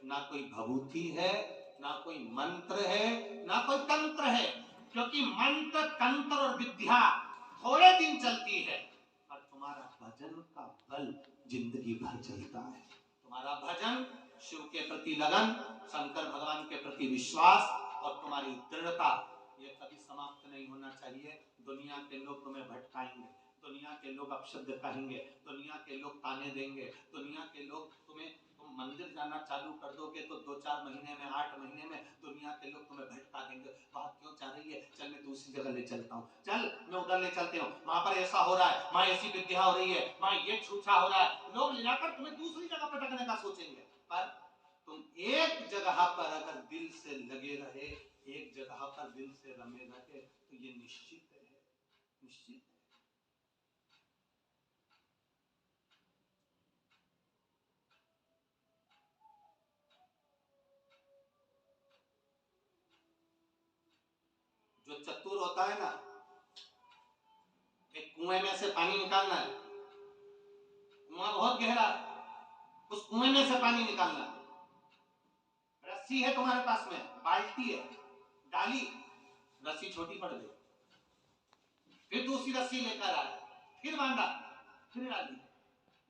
S1: ना कोई भभूति है, ना कोई मंत्र है, ना कोई तंत्र है, क्योंकि मंत्र, तंत्र और विद्या थोड़े दिन चलती है, और तुम्हारा भजन का बल जिंदगी भर चलता है। तुम्हारा भजन, शिव के प्रति लगन, शंकर भगवान के प्रति विश्वास और तुम्हारी दृढ़ता, ये कभी समाप्त नहीं होना चाहिए। दुनिया के लोग तुम्हें भटकाएंगे, दुनिया के लोग अपशब्द कहेंगे, दुनिया के लोग ताने देंगे, दुनिया के लोग तुम मंदिर जाना चालू कर दोगे तो 2-4 महीने में, 8 महीने में दुनिया के लोग तुम्हें भटका देंगे। बात क्यों जा रही है, चल मैं दूसरी जगह ले चलता हूँ, चल मैं उधर ले चलते हूँ, वहां पर ऐसा हो रहा है, वहां ऐसी विद्या हो रही है, वहां ये छूछा हो रहा है। लोग ले जाकर तुम्हें दूसरी जगह पटकने का सोचेंगे, पर तुम एक जगह पर अगर दिल से लगे रहे, एक जगह पर दिल से रमे रहे, तो ये निश्चित है, निश्चित है। जो चतुर होता है ना, एक कुएं में से पानी निकालना है, कुआं बहुत गहरा है, उस कुएं में से पानी निकालना है। रस्सी है तुम्हारे पास में, बाल्टी है, डाली, रस्सी छोटी पड़ गई, फिर दूसरी रस्सी लेकर आया, फिर बांधा, फिर डाली,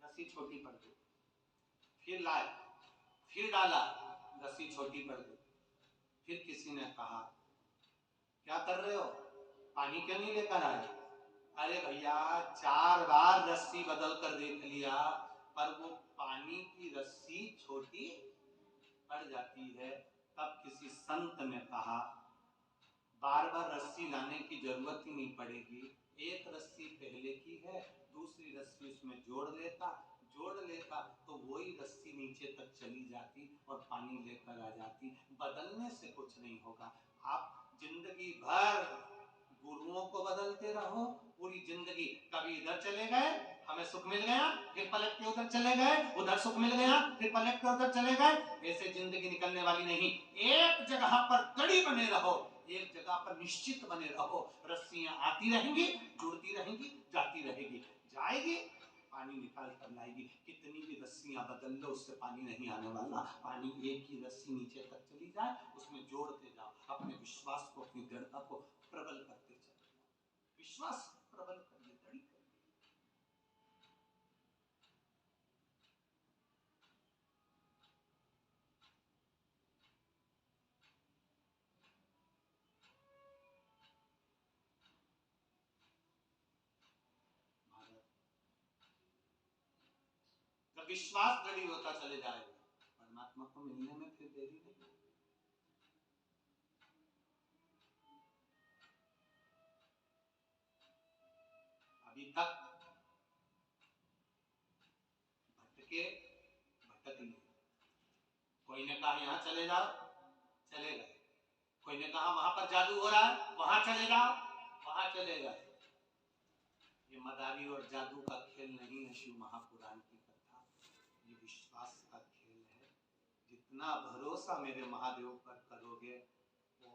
S1: रस्सी छोटी पड़ गई, फिर लाए, फिर डाला, रस्सी छोटी पड़ गई। फिर किसी ने कहा क्या कर रहे हो, पानी क्यों नहीं लेकर आए? अरे भैया 4 बार रस्सी बदल कर देख लिया, पर वो पानी की रस्सी छोटी पड़ जाती है। तब किसी संत ने कहा बार बार रस्सी लाने की जरूरत ही नहीं पड़ेगी, एक रस्सी पहले की है, दूसरी रस्सी उसमें जोड़ लेता तो वही रस्सी नीचे तक चली जाती और पानी लेकर आ जाती। बदलने से कुछ नहीं होगा। आप जिंदगी भर गुरुओं को बदलते रहो, पूरी जिंदगी, कभी इधर चले गए, हमें सुख मिल गया, फिर पलट के उधर चले गए, उधर सुख मिल गया, फिर पलट के उधर चले गए, ऐसे जिंदगी निकलने वाली नहीं। एक जगह पर कड़ी बने रहो, एक जगह पर निश्चित बने रहो। रस्सियां आती रहेंगी, जुड़ती रहेंगी, जाती रहेगी, जाएगी, पानी निकाल कर लाएगी। कितनी भी रस्सियां बदल लो, उससे पानी नहीं आने वाला। पानी एक ही रस्सी नीचे तक चली जाए, उसमें जोड़ते जाओ, अपने विश्वास को, अपनी दृढ़ता को प्रबल करते चलो। विश्वास प्रबल करिए, दृढ़ करिए। जब विश्वास दृढ़ होता चले जाएगा, परमात्मा को मिलने में फिर देरी नहीं। अभी तक भटके, भटक लिए। कोई ने कहा यहाँ चले जाओ, चले गए। कोई ने कहा वहां पर जादू हो रहा है, वहां चले जाओ, वहां चले गए। ये मदारी और जादू का खेल नहीं है, शिव महापुराण की कथा, ये विश्वास का खेल है। जितना भरोसा मेरे महादेव पर करोगे, वो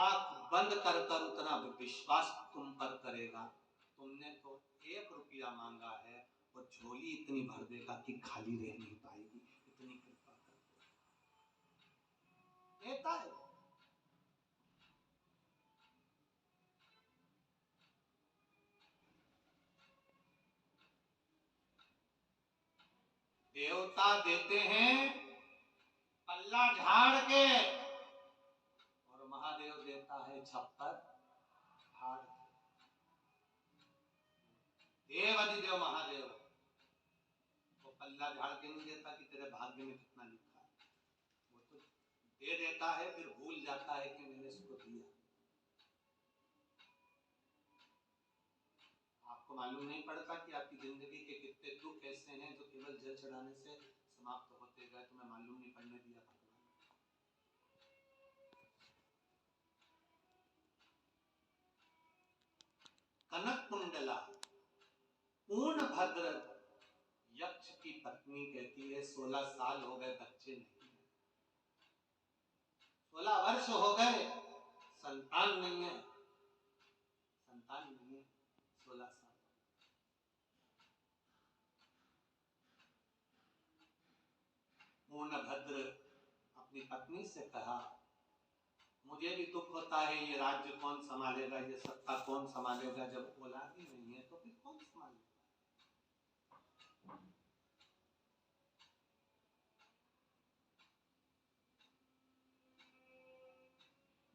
S1: आंख बंद कर कर उतना विश्वास तुम पर करेगा। तुमने तो 1 रुपया मांगा है, वो झोली इतनी भर देगा कि खाली रह नहीं पाएगी, इतनी कृपा करते देता है। देवता देते हैं पल्ला झाड़ के, छप्पर फाड़ देव अधिदेव महादेव वो पल्ला झाड़ के नहीं देता कि तेरे भाग्य में कितना लिखा है, वो तो दे देता है फिर भूल जाता है कि मैंने इसको दिया। आपको मालूम नहीं पड़ता कि आपकी जिंदगी के कितने दुख ऐसे हैं जो केवल जल चढ़ाने से समाप्त होते गए, तुम्हें मालूम नहीं पड़ने दिया भगवान। कनक कुंडला पूर्ण भद्र यक्ष की पत्नी कहती है 16 साल हो गए बच्चे नहीं है, 16 वर्ष हो गए संतान नहीं है, संतान नहीं है, 16 साल। पूर्ण भद्र अपनी पत्नी से कहा मुझे भी दुख होता है, ये राज्य कौन संभालेगा, ये सत्ता कौन संभालेगा, जब औलाद ही नहीं है तो फिर कौन संभालेगा।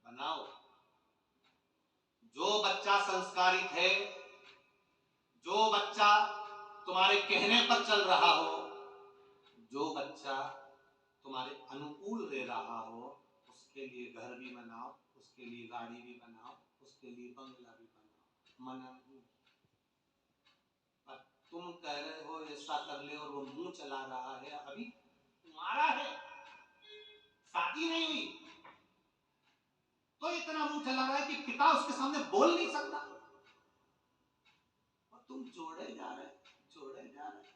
S1: बनाओ जो बच्चा संस्कारित है, जो बच्चा तुम्हारे कहने पर चल रहा हो, जो बच्चा तुम्हारे अनुकूल रह रहा हो, उसके लिए घर भी बनाओ, उसके लिए गाड़ी भी बनाओ, उसके लिए बंगला भी बनाओ, मना नहीं। पर तुम कह रहे हो ऐसा कर ले और वो मुंह चला रहा है, अभी तुम्हारा है, शादी नहीं हुई तो इतना मुंह चला रहा है कि पिता उसके सामने बोल नहीं सकता, और तुम जोड़े जा रहे, जोड़े जा रहे।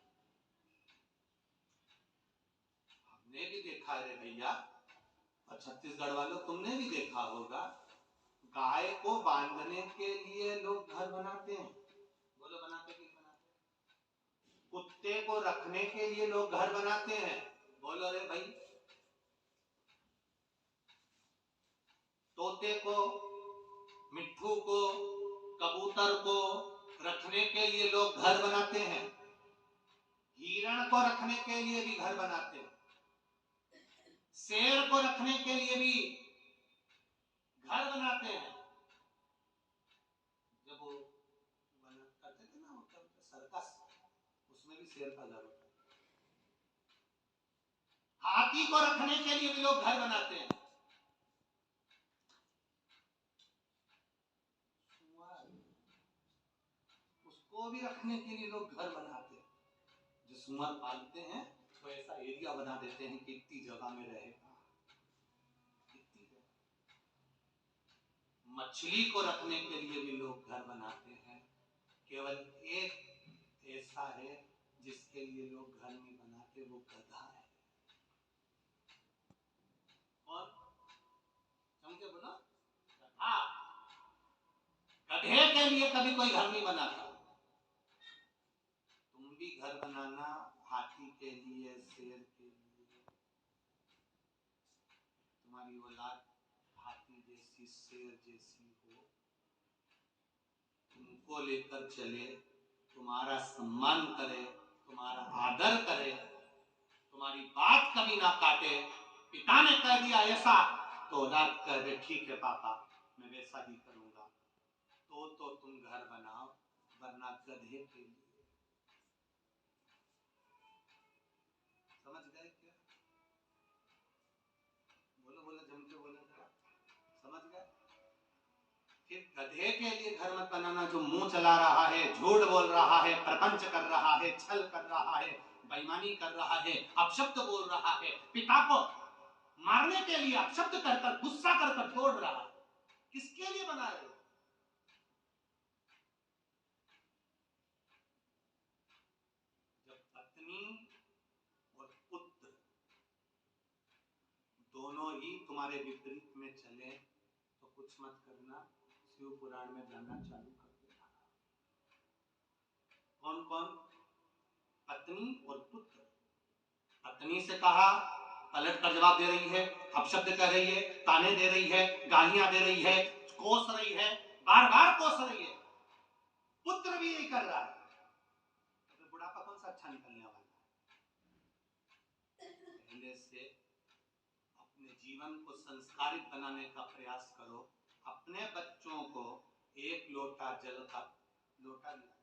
S1: हमने भी देखा है भैया, और छत्तीसगढ़ वालों तुमने भी देखा होगा, गाय को बांधने के लिए लोग घर बनाते हैं, बोलो बनाते कि बनाते। कुत्ते को रखने के लिए लोग घर बनाते हैं, बोलो रे भाई। तोते को, मिट्ठू को, कबूतर को रखने के लिए लोग घर बनाते हैं, हिरण को रखने के लिए भी घर बनाते हैं, शेर को रखने के लिए भी घर बनाते हैं। जब वो करते थे ना, वो सर्कस, उसमें भी शेर का घर होता है। हाथी को रखने के लिए भी लोग घर बनाते हैं, उसको भी रखने के लिए लोग घर बनाते हैं। जो सुअर पालते हैं तो ऐसा एरिया बना देते हैं कि इतनी जगह में रहेगा, इतनी जगह। मछली को रखने के लिए भी लोग घर बनाते हैं। केवल एक ऐसा है जिसके लिए लोग घर नहीं बनाते, वो गधा है। और समझे बोलो, गधा। गधे के लिए कभी कोई घर नहीं बनाता। तुम भी घर बनाना, हाथी के लिए, शेर के लिए। तुम्हारी औलाद हाथी जैसी, शेर जैसी हो, तुमको लेकर चले, तुम्हारा सम्मान करे, तुम्हारा आदर करे, तुम्हारी बात कभी ना काटे। पिता ने कह दिया ऐसा तो औलाद कह दे ठीक है पापा मैं वैसा ही करूंगा, तो तुम घर बनाओ, वरना गधे के लिए। समझ गए क्या? बोलो बोलो, जम के बोलो जरा, समझ गए? फिर गधे के लिए घर मत बनाना जो मुंह चला रहा है, झूठ बोल रहा है, प्रपंच कर रहा है, छल कर रहा है, बेईमानी कर रहा है, अपशब्द बोल रहा है, पिता को मारने के लिए अपशब्द कहकर, गुस्सा कर तोड़ रहा है। किसके लिए बना रहे हो? जब पत्नी और पुत्र दोनों ही तुम्हारे विपरीत में चले तो कुछ मत करना, शिव पुराण में जानना चालू कर देना। कौन कौन? पत्नी और पुत्र। पत्नी से कहा, पलट कर जवाब दे रही है, अपशब्द कह रही है, ताने दे रही है, गालियां दे रही है, कोस रही है, बार बार कोस रही है। पुत्र भी यही कर रहा है। तो बुढ़ापा कौन सा अच्छा निकलने वाला है? पहले से अपने जीवन को संस्कारित बनाने का प्रयास करो, अपने बच्चों को एक लोटा जल का लोटा दिया,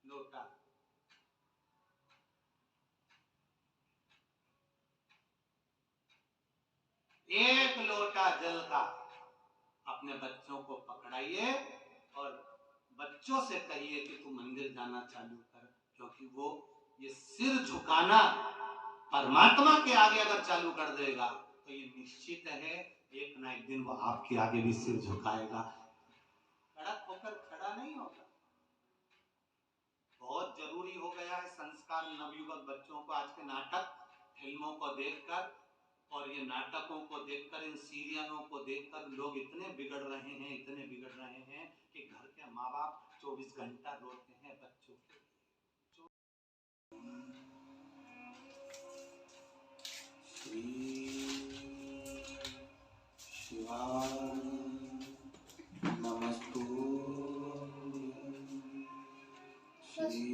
S1: लोटा एक लोटा जल का अपने बच्चों को पकड़ाइए और बच्चों से कहिए कि तू मंदिर जाना चालू कर, क्योंकि वो ये सिर झुकाना परमात्मा के आगे अगर चालू कर देगा तो ये निश्चित है एक ना एक दिन वो आपके आगे भी सिर झुकाएगा, कड़क होकर खड़ा नहीं होगा। बहुत जरूरी हो गया है संस्कार नवयुवक बच्चों को। आज के नाटक फिल्मों को देखकर और ये नाटकों को देखकर, इन सीरियलों को देखकर लोग इतने बिगड़ रहे हैं, इतने बिगड़ रहे हैं कि घर के माँ बाप 24 घंटा रोते हैं बच्चों के लिए। श्री शिवाय नमस्तु, श्री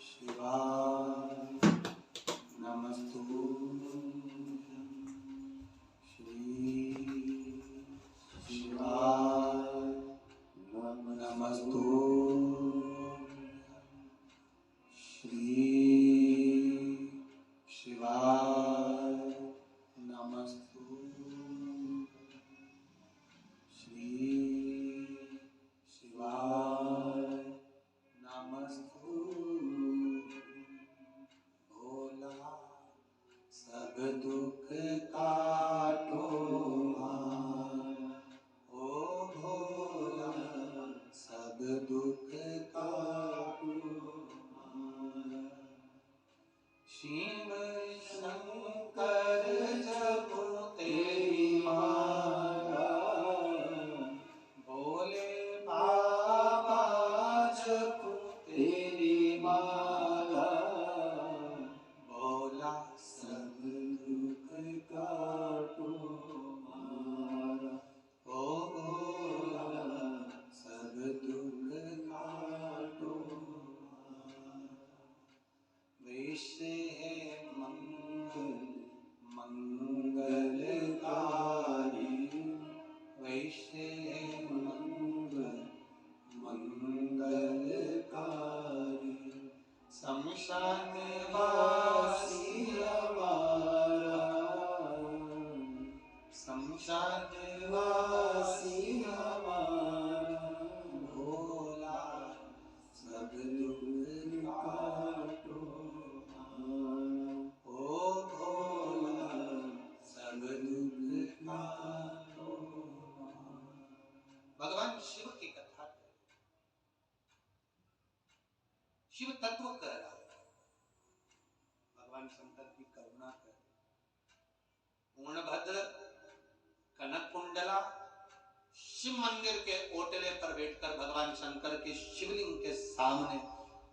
S1: शिवाय नमस्तु, श्री शिवाय नमस्तु, श्री शिवाय नमस्तु, श्री शिवाय नमस्तु। भोला सब दुख काटो ओ भोला सब दुख काटो, शिव शंकर जपो तेरी माला, भोले बाबा जपो तेरी माला, भोला सब दुख काटो मारा, ओ भोला सब दुख काटो मारा। वैसे है मंगल मंगलकारी, वैसे है मंगल मंगलकारी, शमशान वासी हमारा, शमशान वासी हमारा, भोला सब दुख काटो मारा, ओ भोला सब दुख काटो मारा। भगवान शिव की कथा, शिव तत्व कह रहा है, भगवान शंकर की करुणा कर, पूर्णभद्र कनक कुंडला शिव मंदिर के ओटले पर बैठकर, भगवान शंकर के शिवलिंग के सामने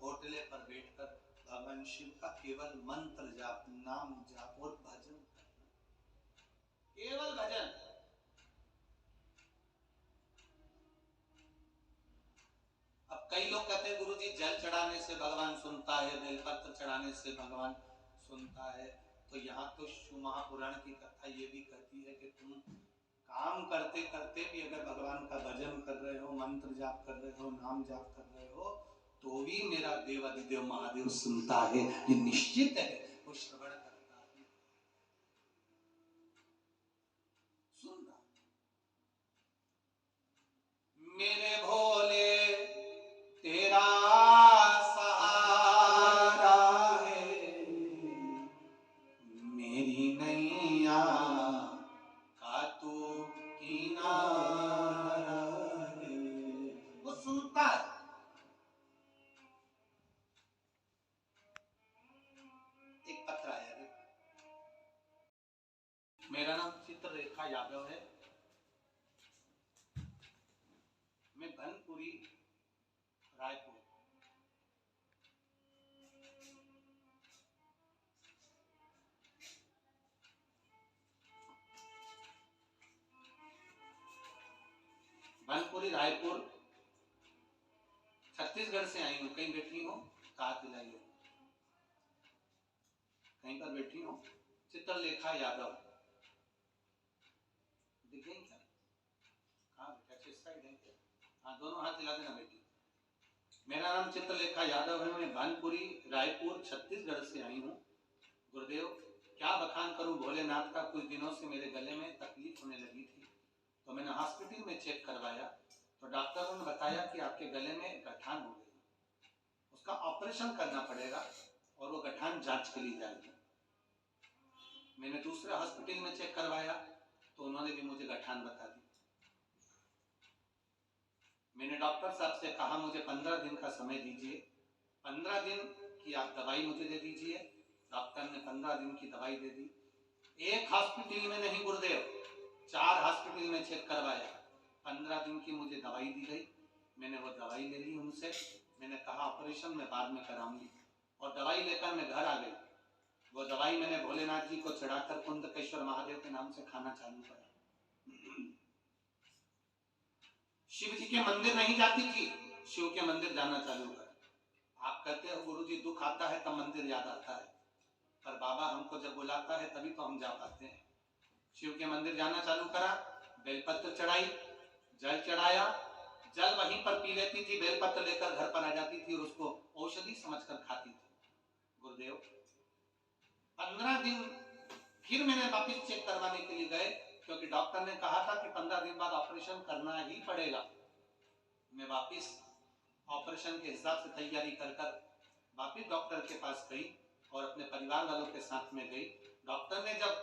S1: ओटले पर बैठकर भगवान शिव का केवल मंत्र जाप, नाम जाप और भजन करना, केवल भजन। अब कई लोग कहते हैं गुरुजी जल चढ़ाने से भगवान सुनता है, बेलपत्र चढ़ाने से भगवान सुनता है। तो यहाँ तो शिव महापुराण की कथा ये भी कहती है कि तुम काम करते करते भी अगर भगवान का भजन कर रहे हो, मंत्र जाप कर रहे हो, नाम जाप कर रहे हो, तो भी मेरा देवादिदेव महादेव सुनता है, ये निश्चित है, वो श्रवण करता है, सुनता। मेरे भोले तेरा सहारा है, मेरी नैया का तू किनारा है, वो सुनता है। एक पत्र आया है, मेरा नाम चित्ररेखा यादव है, मैं बनपुरी रायपुर, बनपुरी रायपुर छत्तीसगढ़ से आई हूँ, कहीं बैठी हूँ, कहा दिलाई हो। कहीं पर बैठी हूँ, चित्रलेखा यादव दिख गई क्या? कहाँ बेटा, किस साइड है? हाँ, दोनों हाथ हिला देना बेटी। मेरा नाम चित्रलेखा यादव है, मैं भानपुरी रायपुर छत्तीसगढ़ से आई हूँ। गुरुदेव, क्या बखान करूं भोलेनाथ का। कुछ दिनों से मेरे गले में तकलीफ होने लगी थी, तो मैंने हॉस्पिटल में चेक करवाया, तो डॉक्टरों ने बताया कि आपके गले में गठान हो गई, उसका ऑपरेशन करना पड़ेगा और वो गठान जांच के लिए जाएगी। मैंने दूसरे हॉस्पिटल में चेक करवाया, तो उन्होंने भी मुझे गठान बता दी। मैंने डॉक्टर साहब से कहा मुझे 15 दिन का समय दीजिए, 15 दिन की आप दवाई मुझे दे दीजिए। डॉक्टर ने 15 दिन की दवाई दे दी। एक हॉस्पिटल में नहीं गुरुदेव, 4 हॉस्पिटल में चेक करवाया, 15 दिन की मुझे दवाई दी गई। मैंने वो दवाई ले ली उनसे, मैंने कहा ऑपरेशन में बाद में कराऊंगी, और दवाई लेकर मैं घर आ गई। वो दवाई मैंने भोलेनाथ जी को चढ़ाकर कुंदकेश्वर महादेव के नाम से खाना चालू करा। शिव जी के मंदिर नहीं जाती थी, शिव के मंदिर जाना चालू कर। आप कहते हो गुरुजी दुख आता है तब मंदिर याद आता है, पर बाबा हमको जब बुलाता है तभी तो हम जा पाते हैं। शिव के मंदिर जाना चालू करा, बेलपत्र चढ़ाई, जल चढ़ाया, जल वहीं पर पी लेती थी, बेलपत्र लेकर घर पर आ जाती थी और उसको औषधि समझकर खाती थी। गुरुदेव 15 दिन फिर मैंने वापिस चेक करवाने के लिए गए, क्योंकि डॉक्टर ने कहा था कि 15 दिन बाद ऑपरेशन करना ही पड़ेगा। मैं वापिस ऑपरेशन के हिसाब से तैयारी कर वापिस डॉक्टर के पास गई और अपने परिवार वालों के साथ में गई। डॉक्टर ने जब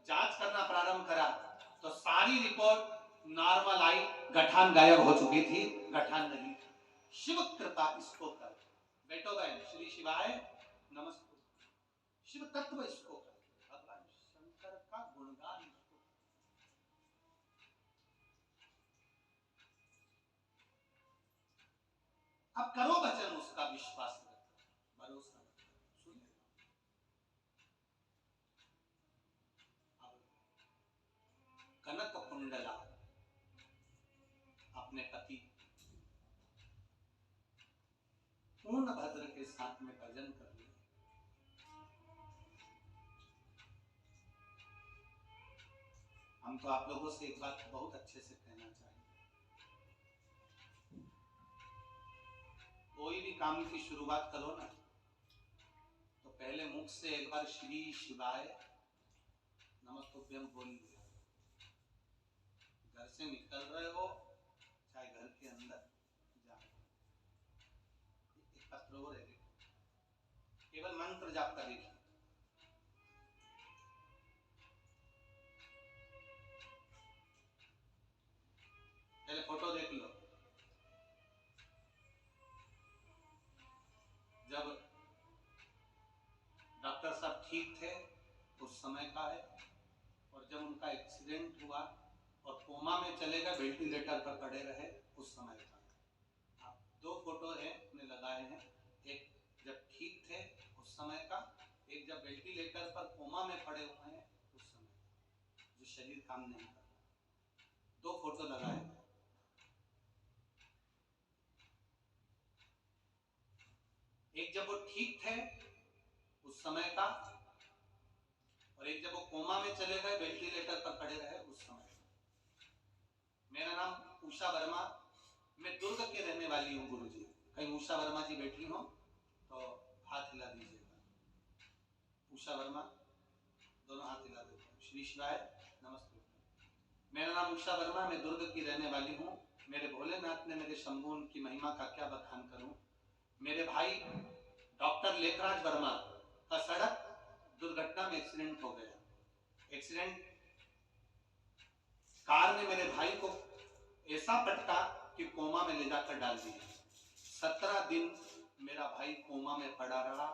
S1: जांच करना प्रारंभ करा तो सारी रिपोर्ट नॉर्मल आई, गठान गायब हो चुकी थी, गठान नहीं थी। शिव कृपा इसको कर। बैठो बहन, श्री शिवाय नमस्ते। शिव तत्व इसको कर, भगवान शंकर का गुणगान इसको। अब करो वचन उसका, विश्वास रखो, भरोसा रखो, सुन लेना। अब कनक कुंडला अपने पति पूर्ण भद्र के साथ में भजन कर रही। हम तो आप लोगों से एक बात बहुत अच्छे से कहना चाहेंगे, कोई भी काम की शुरुआत करो ना, तो पहले मुख से एक बार श्री शिवाय नमस्तुभ्यम बोल लिया। घर से निकल रहे हो चाहे घर के अंदर जा, एक पत्र और है, केवल मंत्र जाप का देखिए। पहले फोटो देख लो। जब डॉक्टर साहब ठीक थे उस समय का है, और जब उनका एक्सीडेंट हुआ और कोमा में चले गए, वेंटिलेटर पर पड़े रहे, उस समय का। आप 2 फोटो है ने लगाए हैं, एक जब ठीक थे उस समय का, एक जब वेंटिलेटर पर कोमा में पड़े हुए हैं उस समय का, जो शरीर काम नहीं कर रहा। 2 फोटो लगाए हैं। एक जब वो ठीक थे उस समय का, और एक जब वो कोमा में चले गए, वेंटिलेटर पर पड़े रहे, उस समय का। मेरा नाम उषा वर्मा, मैं दुर्ग के रहने वाली हूँ गुरुजी। कहीं उषा वर्मा जी बैठी हो तो हाथ हिला दीजिएगा। उषा वर्मा, दोनों हाथ हिला देते हैं। श्री शिवाय नमस्ते। मेरा नाम उषा वर्मा, मैं दुर्ग की रहने वाली हूँ। मेरे भोलेनाथ ने मेरे शंभू की महिमा का क्या बखान करूं। मेरे भाई डॉक्टर लेखराज वर्मा का सड़क दुर्घटना में एक्सीडेंट हो गया। एक्सीडेंट कार ने मेरे भाई को ऐसा पटका कि कोमा में ले जाकर डाल दिया। 17 दिन मेरा भाई कोमा में पड़ा रहा,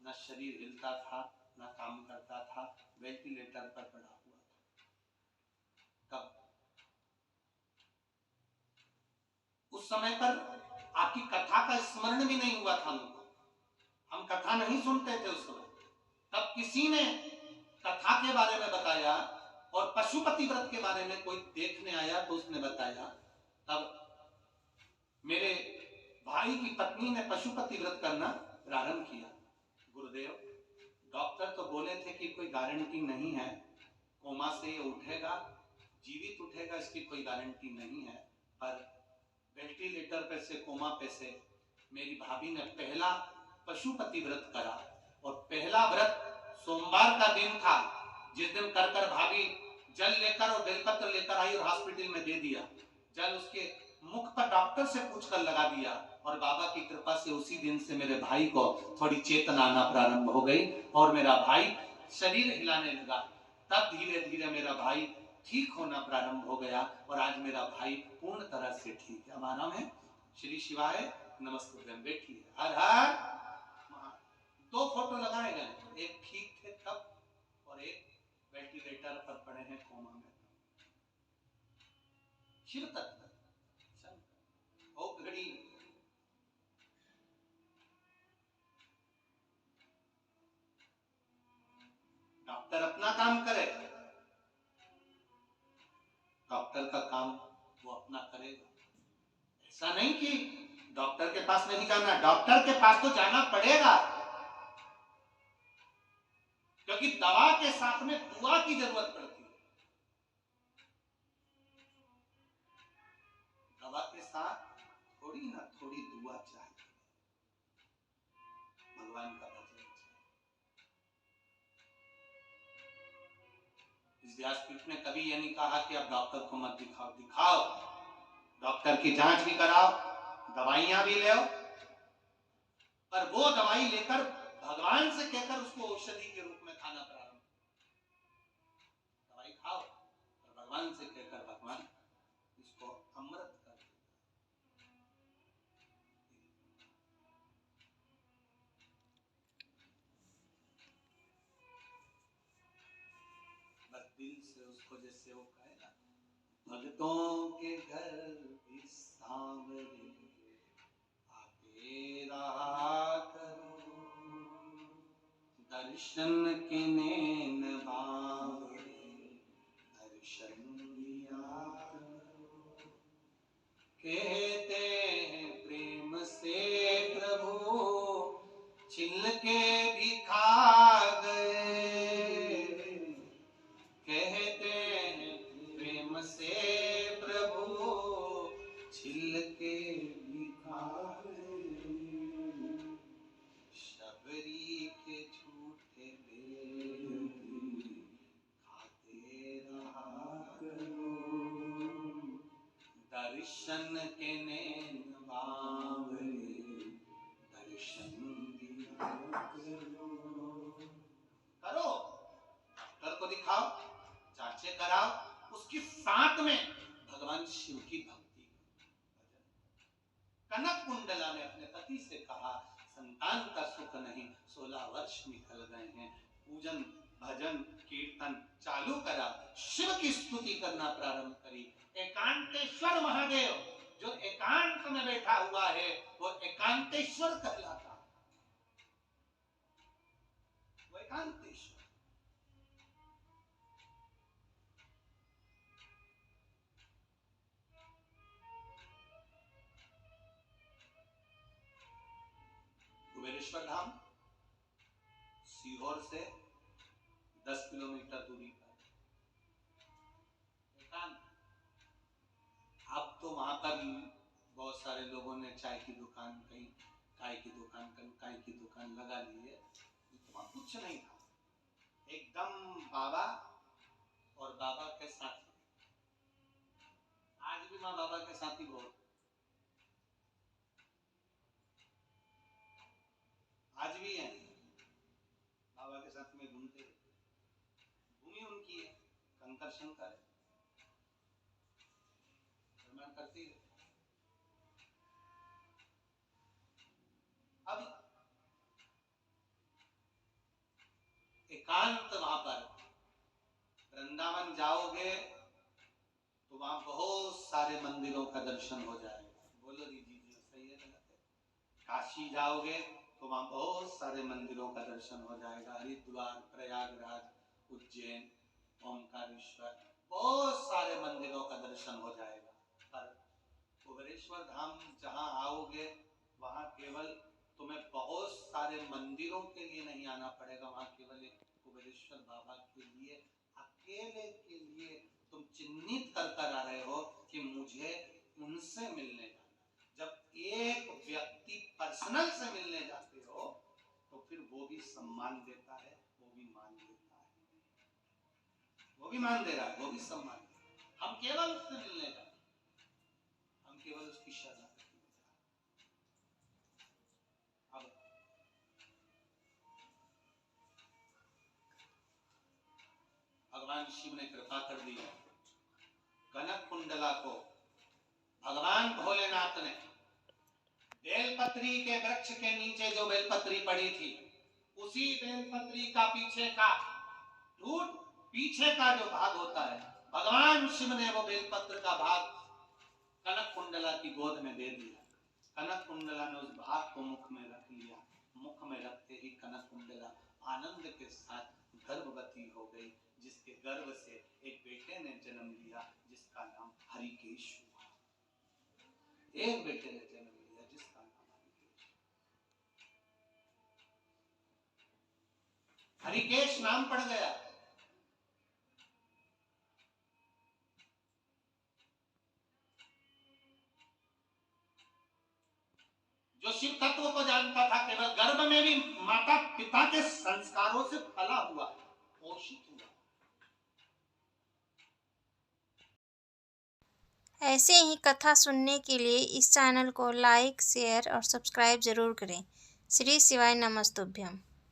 S1: न शरीर हिलता था, न काम करता था, वेंटिलेटर पर पड़ा हुआ था। तब उस समय पर आपकी कथा का स्मरण भी नहीं हुआ था हमको, हम कथा नहीं सुनते थे उस समय। तब किसी ने कथा के बारे में बताया और पशुपति व्रत के बारे में कोई देखने आया तो उसने बताया। तब मेरे भाई की पत्नी ने पशुपति व्रत करना प्रारंभ किया। गुरुदेव डॉक्टर तो बोले थे कि कोई गारंटी नहीं है, कोमा से ये उठेगा, जीवित उठेगा, इसकी कोई गारंटी नहीं है। पर वेंटिलेटर पे से, कोमा पे से मेरी भाभी ने पहला पशुपति व्रत करा, और पहला व्रत सोमवार का दिन था, जिस दिन कर कर भाभी जल लेकर और बेलपत्र लेकर आई और हॉस्पिटल में दे दिया। जल उसके मुख पर डॉक्टर से पूछकर लगा दिया, और बाबा की कृपा से उसी दिन से मेरे भाई को थोड़ी चेतना आना प्रारंभ हो गई, और मेरा भाई शरीर हिलाने लगा। तब धीरे धीरे मेरा भाई ठीक होना प्रारंभ हो गया, और आज मेरा भाई पूर्ण तरह से ठीक है। हमारा नाम है श्री शिवाय नमस्ते। बैठिए। हर हर महादेव। 2 फोटो लगाए गए, एक ठीक थे तब और एक वेंटिलेटर पर पड़े हैं कोमा में। शिव तत्व ओ घड़ी डॉक्टर अपना काम करे, डॉक्टर का काम वो अपना करेगा। ऐसा नहीं कि डॉक्टर के पास नहीं जाना, डॉक्टर के पास तो जाना पड़ेगा, क्योंकि दवा के साथ में दुआ की जरूरत पड़ती है। दवा के साथ थोड़ी ना थोड़ी दुआ चाहिए, भगवान का भजन चाहिए। इस व्यासपीठ ने कभी यह नहीं कहा कि आप डॉक्टर को मत दिखाओ, दिखाओ, डॉक्टर की जांच भी कराओ, दवाइयां भी ले, पर वो दवाई लेकर भगवान से कहकर उसको औषधि के रूप में खाना प्रारंभ। दवाई खाओ और भगवान से कहकर, भगवान इसको अमृत कर। बस दिल से उसको, जैसे वो कहे ना, भक्तों के घर भी सांवरे आते रहा करो, दर्शन के नैन बांवरे दर्शन दिया करो। कहते हैं प्रेम से प्रभु छिल के भी खा गए, कहते हैं प्रेम से प्रभु छिल के भी खा गए, शबरी के झूठे बेल भी खाते रहा करो, दर्शन के नैन बांवरे दर्शन दिया करो। करो, डॉक्टर को दिखाओ, जांचें कराओ, उसके साथ में भगवान शिव की भक्ति। कनक कुंडला ने अपने पति से कहा, संतान का सुख नहीं, 16 वर्ष निकल गए हैं, पूजन भजन कीर्तन चालू करा, शिव की स्तुति करना प्रारंभ करी। एकांतेश्वर महादेव जो एकांत में बैठा हुआ है, वो एकांतेश्वर कहलाता, वो एकांतेश्वर। कुबेरेश्वर धाम सीहोर से 10 किलोमीटर दूरी पर एकांत। अब तो वहां पर बहुत सारे लोगों ने चाय की दुकान, कहीं चाय की दुकान, कहीं चाय की दुकान लगा ली है। वहां कुछ नहीं था, एकदम बाबा और बाबा के साथी। आज भी माँ बाबा के साथी बहुत, आज भी है, बाबा के साथ में घूमते, भूमि उनकी है, कंकर शंकर है, निर्माण करती है। अब एकांत वहां पर वृंदावन जाओगे तो वहां बहुत सारे मंदिरों का दर्शन हो जाएगा। बोलो दीजिए सही है गलत है? काशी जाओगे तो वहां बहुत सारे मंदिरों का दर्शन हो जाएगा, हरिद्वार, प्रयागराज, उज्जैन, ओमकारेश्वर, बहुत सारे मंदिरों का दर्शन हो जाएगा। पर कुबेरेश्वर धाम जहां आओगे वहां केवल तुम्हें बहुत सारे मंदिरों के लिए नहीं आना पड़ेगा, वहां केवल एक कुबेरेश्वर बाबा के लिए, अकेले के लिए तुम चिन्हित कर आ रहे हो कि मुझे उनसे मिलने जाना। जब एक व्यक्ति पर्सनल से मिलने जाते हो तो फिर वो भी सम्मान देता है, वो भी मान देता है, वो भी मान दे रहा है, वो भी सम्मान दे रहा है। हम केवल उससे मिलने जाते, हम केवल उसकी शरणागति में जाते। अब भगवान शिव ने कृपा कर दी, कनक कुंडला को भगवान भोलेनाथ ने बेलपत्री के वृक्ष के नीचे जो बेलपत्री पड़ी थी, उसी बेलपत्री का पीछे का टूट, पीछे का जो भाग होता है, भगवान शिव ने वो बेलपत्र का भाग कनक कुंडला की गोद में दे दिया। कनक कुंडला ने उस भाग को मुख में रख लिया। मुख में रखते ही कनक कुंडला आनंद के साथ गर्भवती हो गई, जिसके गर्भ से एक बेटे ने जन्म लिया जिसका नाम हरिकेश हुआ। एक बेटे ने जन्म लिया जिसका नाम हरिकेश। हरिकेश नाम पड़ गया। जो शिव तत्व को जानता था, केवल गर्भ में भी माता पिता के संस्कारों से फला हुआ, पोषित हुआ।
S2: ऐसे ही कथा सुनने के लिए इस चैनल को लाइक, शेयर और सब्सक्राइब जरूर करें। श्री शिवाय नमस्तुभ्यम।